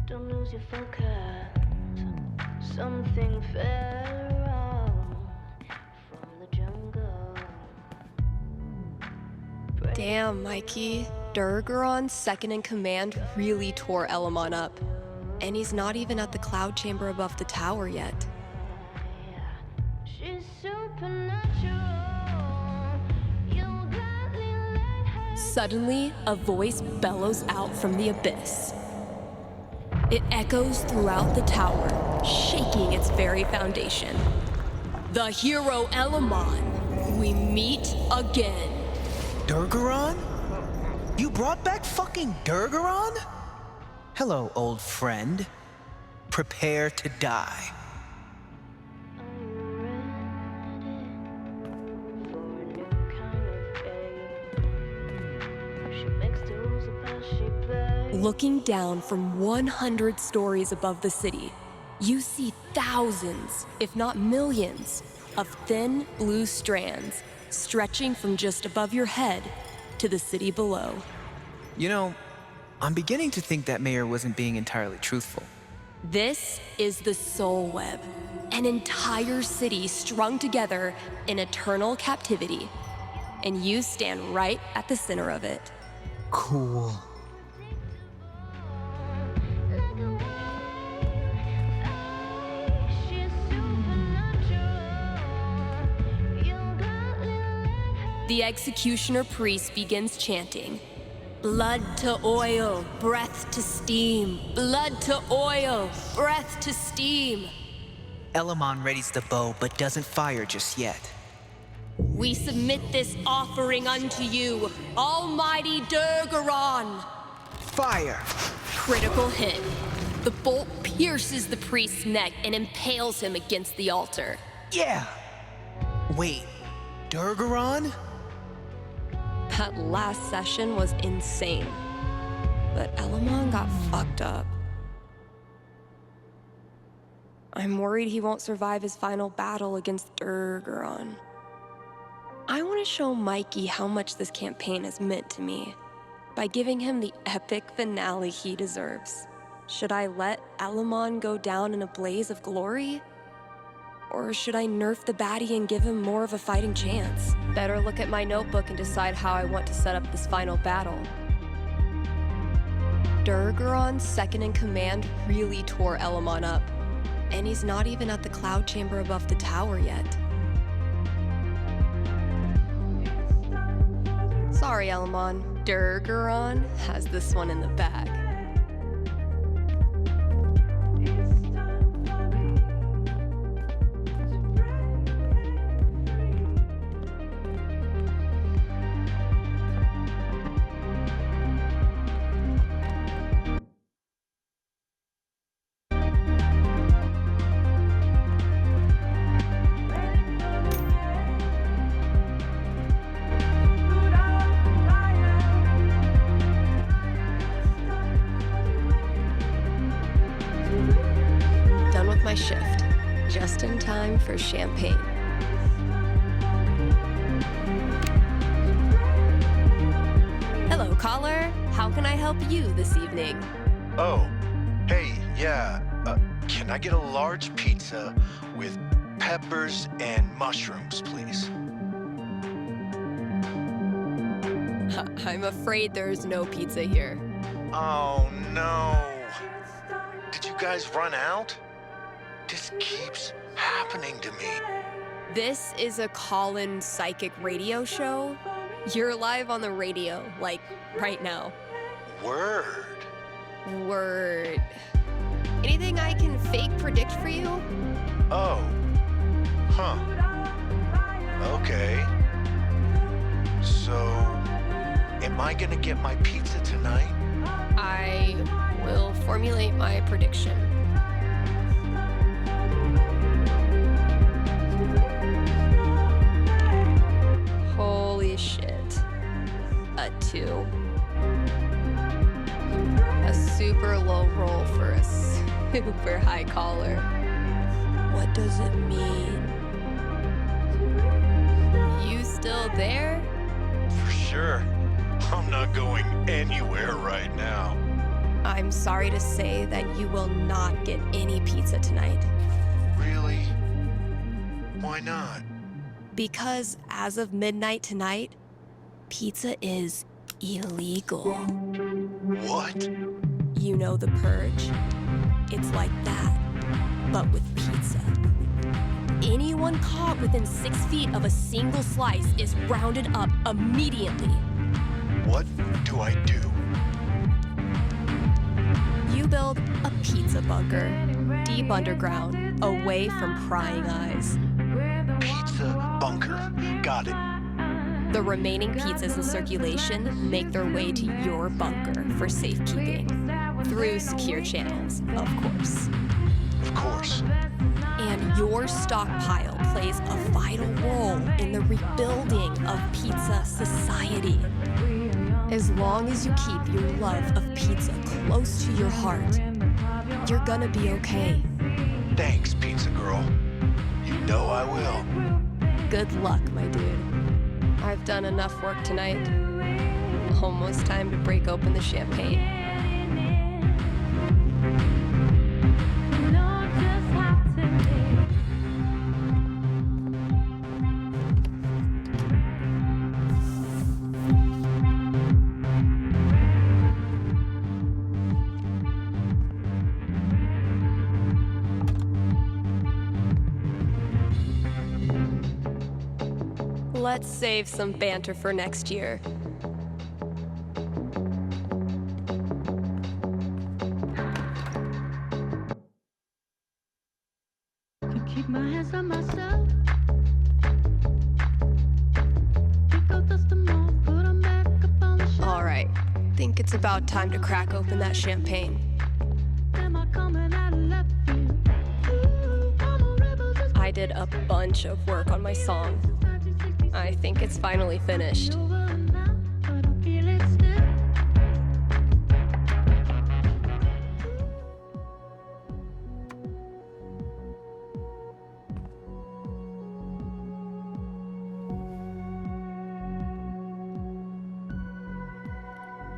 Don't lose your focus. Something fell wrong from the jungle. Damn, Mikey. Durgaron's second in command really tore Elamon up. And he's not even at the cloud chamber above the tower yet. She's supernatural. You gladly let her. Suddenly, a voice bellows out from the abyss. It echoes throughout the tower, shaking its very foundation. The hero Elamon, we meet again. Durgaron? You brought back fucking Durgaron? Hello, old friend. Prepare to die. Looking down from 100 stories above the city, you see thousands, if not millions, of thin blue strands stretching from just above your head to the city below. You know, I'm beginning to think that mayor wasn't being entirely truthful. This is the Soul Web, an entire city strung together in eternal captivity, and you stand right at the center of it. Cool. The executioner priest begins chanting, "Blood to oil, breath to steam. Blood to oil, breath to steam." Elamon readies the bow but doesn't fire just yet. "We submit this offering unto you, Almighty Durgaron." Fire! Critical hit. The bolt pierces the priest's neck and impales him against the altar. Yeah! Wait, Durgaron? That last session was insane. But Elamon got fucked up. I'm worried he won't survive his final battle against Durgaron. I want to show Mikey how much this campaign has meant to me by giving him the epic finale he deserves. Should I let Elamon go down in a blaze of glory? Or should I nerf the baddie and give him more of a fighting chance? Better look at my notebook and decide how I want to set up this final battle. Durgaron's second in command really tore Elamon up, and he's not even at the cloud chamber above the tower yet. Sorry, Elamon. Durgaron has this one in the bag. My shift, just in time for champagne. Hello, caller. How can I help you this evening? Oh, hey, yeah. Can I get a large pizza with peppers and mushrooms, please? I'm afraid there's no pizza here. Oh, no. Did you guys run out? This keeps happening to me. This is a call-in psychic radio show. You're live on the radio, like, right now. Word. Word. Anything I can fake predict for you? Oh. Huh. Okay. So, am I gonna get my pizza tonight? I will formulate my prediction. Holy shit. A 2. A super low roll for a super high caller. What does it mean? You still there? For sure. I'm not going anywhere right now. I'm sorry to say that you will not get any pizza tonight. Really? Why not? Because as of midnight tonight, pizza is illegal. What? You know the Purge? It's like that, but with pizza. Anyone caught within 6 feet of a single slice is rounded up immediately. What do I do? You build a pizza bunker, deep underground, away from prying eyes. Pizza bunker. Got it. The remaining pizzas in circulation make their way to your bunker for safekeeping. Through secure channels, of course. Of course. And your stockpile plays a vital role in the rebuilding of pizza society. As long as you keep your love of pizza close to your heart, you're gonna be okay. Thanks, Pizza Girl. You know I will. Good luck, my dude. I've done enough work tonight. Almost time to break open the champagne. Let's save some banter for next year. Keep my hands on myself. All right, think it's about time to crack open that champagne. I did a bunch of work on my song. I think it's finally finished.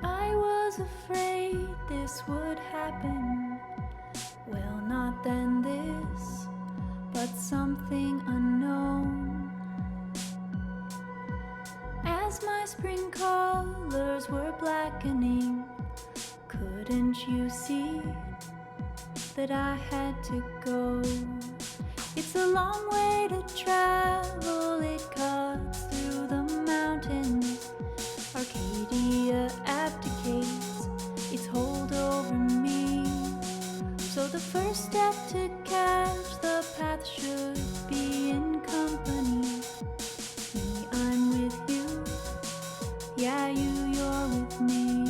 I was afraid this would happen. Well, not then this, but something unknown. As my spring colors were blackening, couldn't you see that I had to go? It's a long way to travel, it cuts through the mountains. Arcadia abdicates its hold over me. So the first step to catch the path should be in company. Me, I'm with you. Yeah, you're with me.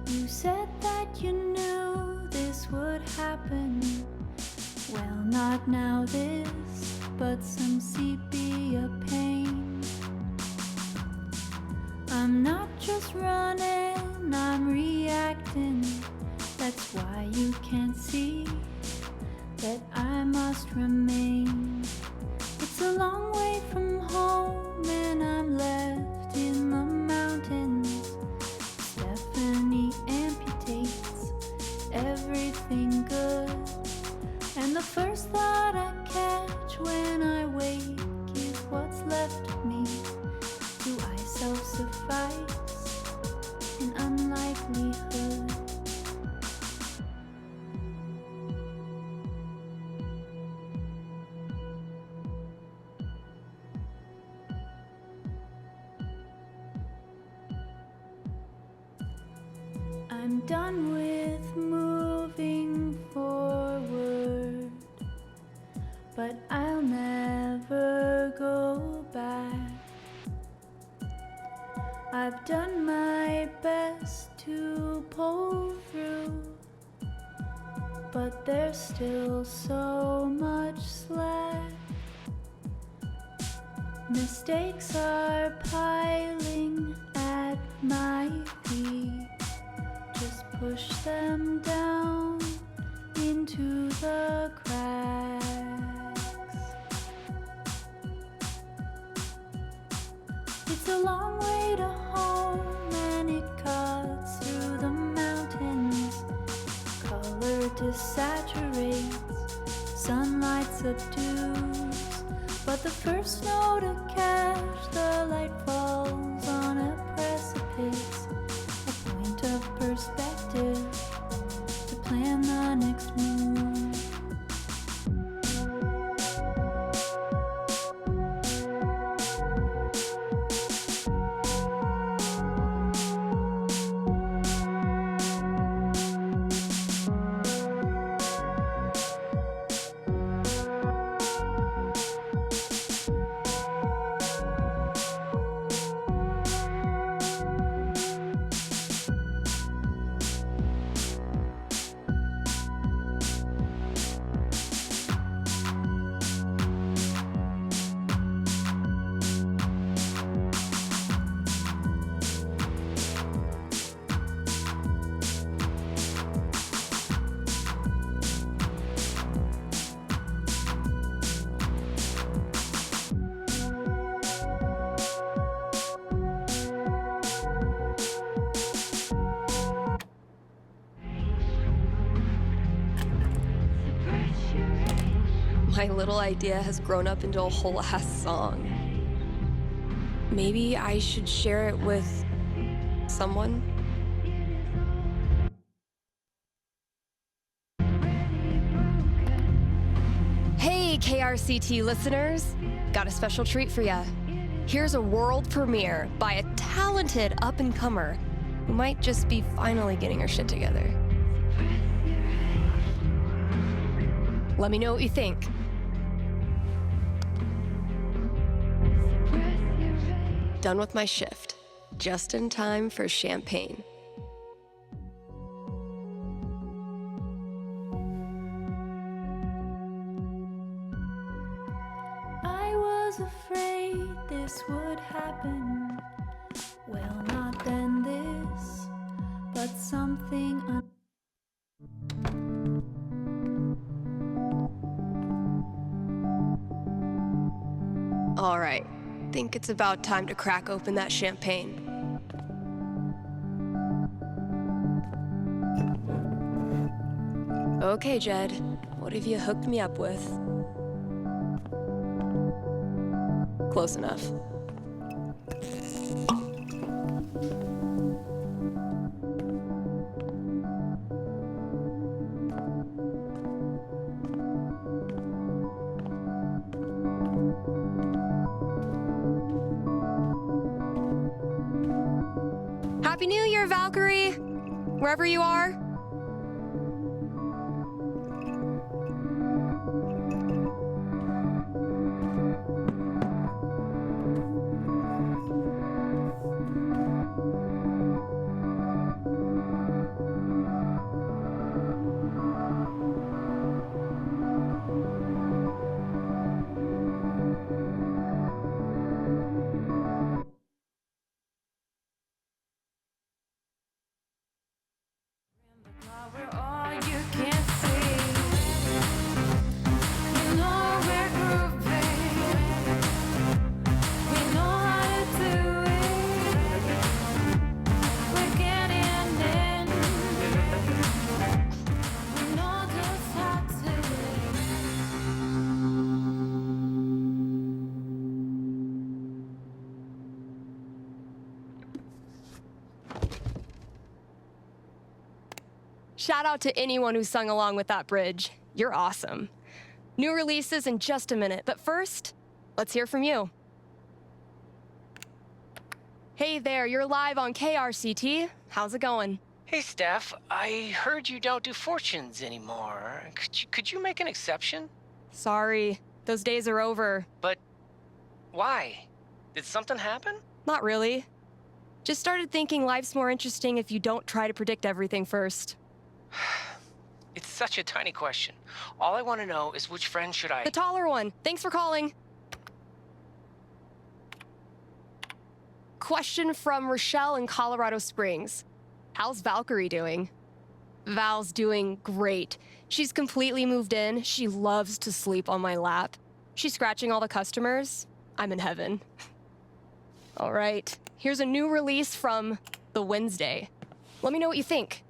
You said that you knew this would happen. Well, not now this, but some sepia pain. I'm not just running, I'm reacting. That's why you can't see that I must remain. It's a long way from home and I'm left in the mountains. Stephanie amputates everything good. And the first thought I catch when I wake is what's left of me. Do I self-suffice in unlikelihood? I'm done with moving forward, but I'll never go back. I've done my best to pull through, but there's still so much slack. Mistakes are piling at my feet. Just push them down into the cracks. It's a long way to home and it cuts through the mountains. Color desaturates, sunlight subdues. But the first snow to catch, the light falls on a precipice. A point of perspective to plan the next move. My little idea has grown up into a whole ass song. Maybe I should share it with someone? Hey, KRCT listeners! Got a special treat for ya. Here's a world premiere by a talented up-and-comer who might just be finally getting her shit together. Let me know what you think. Done with my shift. Just in time for champagne. I was afraid this would happen. Well, not then this, but something All right, think it's about time to crack open that champagne. Okay, Jed, what have you hooked me up with? Close enough. Happy New Year, Valkyrie! Wherever you are. Shout out to anyone who sung along with that bridge. You're awesome. New releases in just a minute, but first, let's hear from you. Hey there, you're live on KRCT. How's it going? Hey, Steph. I heard you don't do fortunes anymore. Could you make an exception? Sorry, those days are over. But why? Did something happen? Not really. Just started thinking life's more interesting if you don't try to predict everything first. It's such a tiny question. All I want to know is which friend should I... The taller one. Thanks for calling. Question from Rochelle in Colorado Springs. How's Valkyrie doing? Val's doing great. She's completely moved in. She loves to sleep on my lap. She's scratching all the customers. I'm in heaven. All right, here's a new release from The Wednesday. Let me know what you think.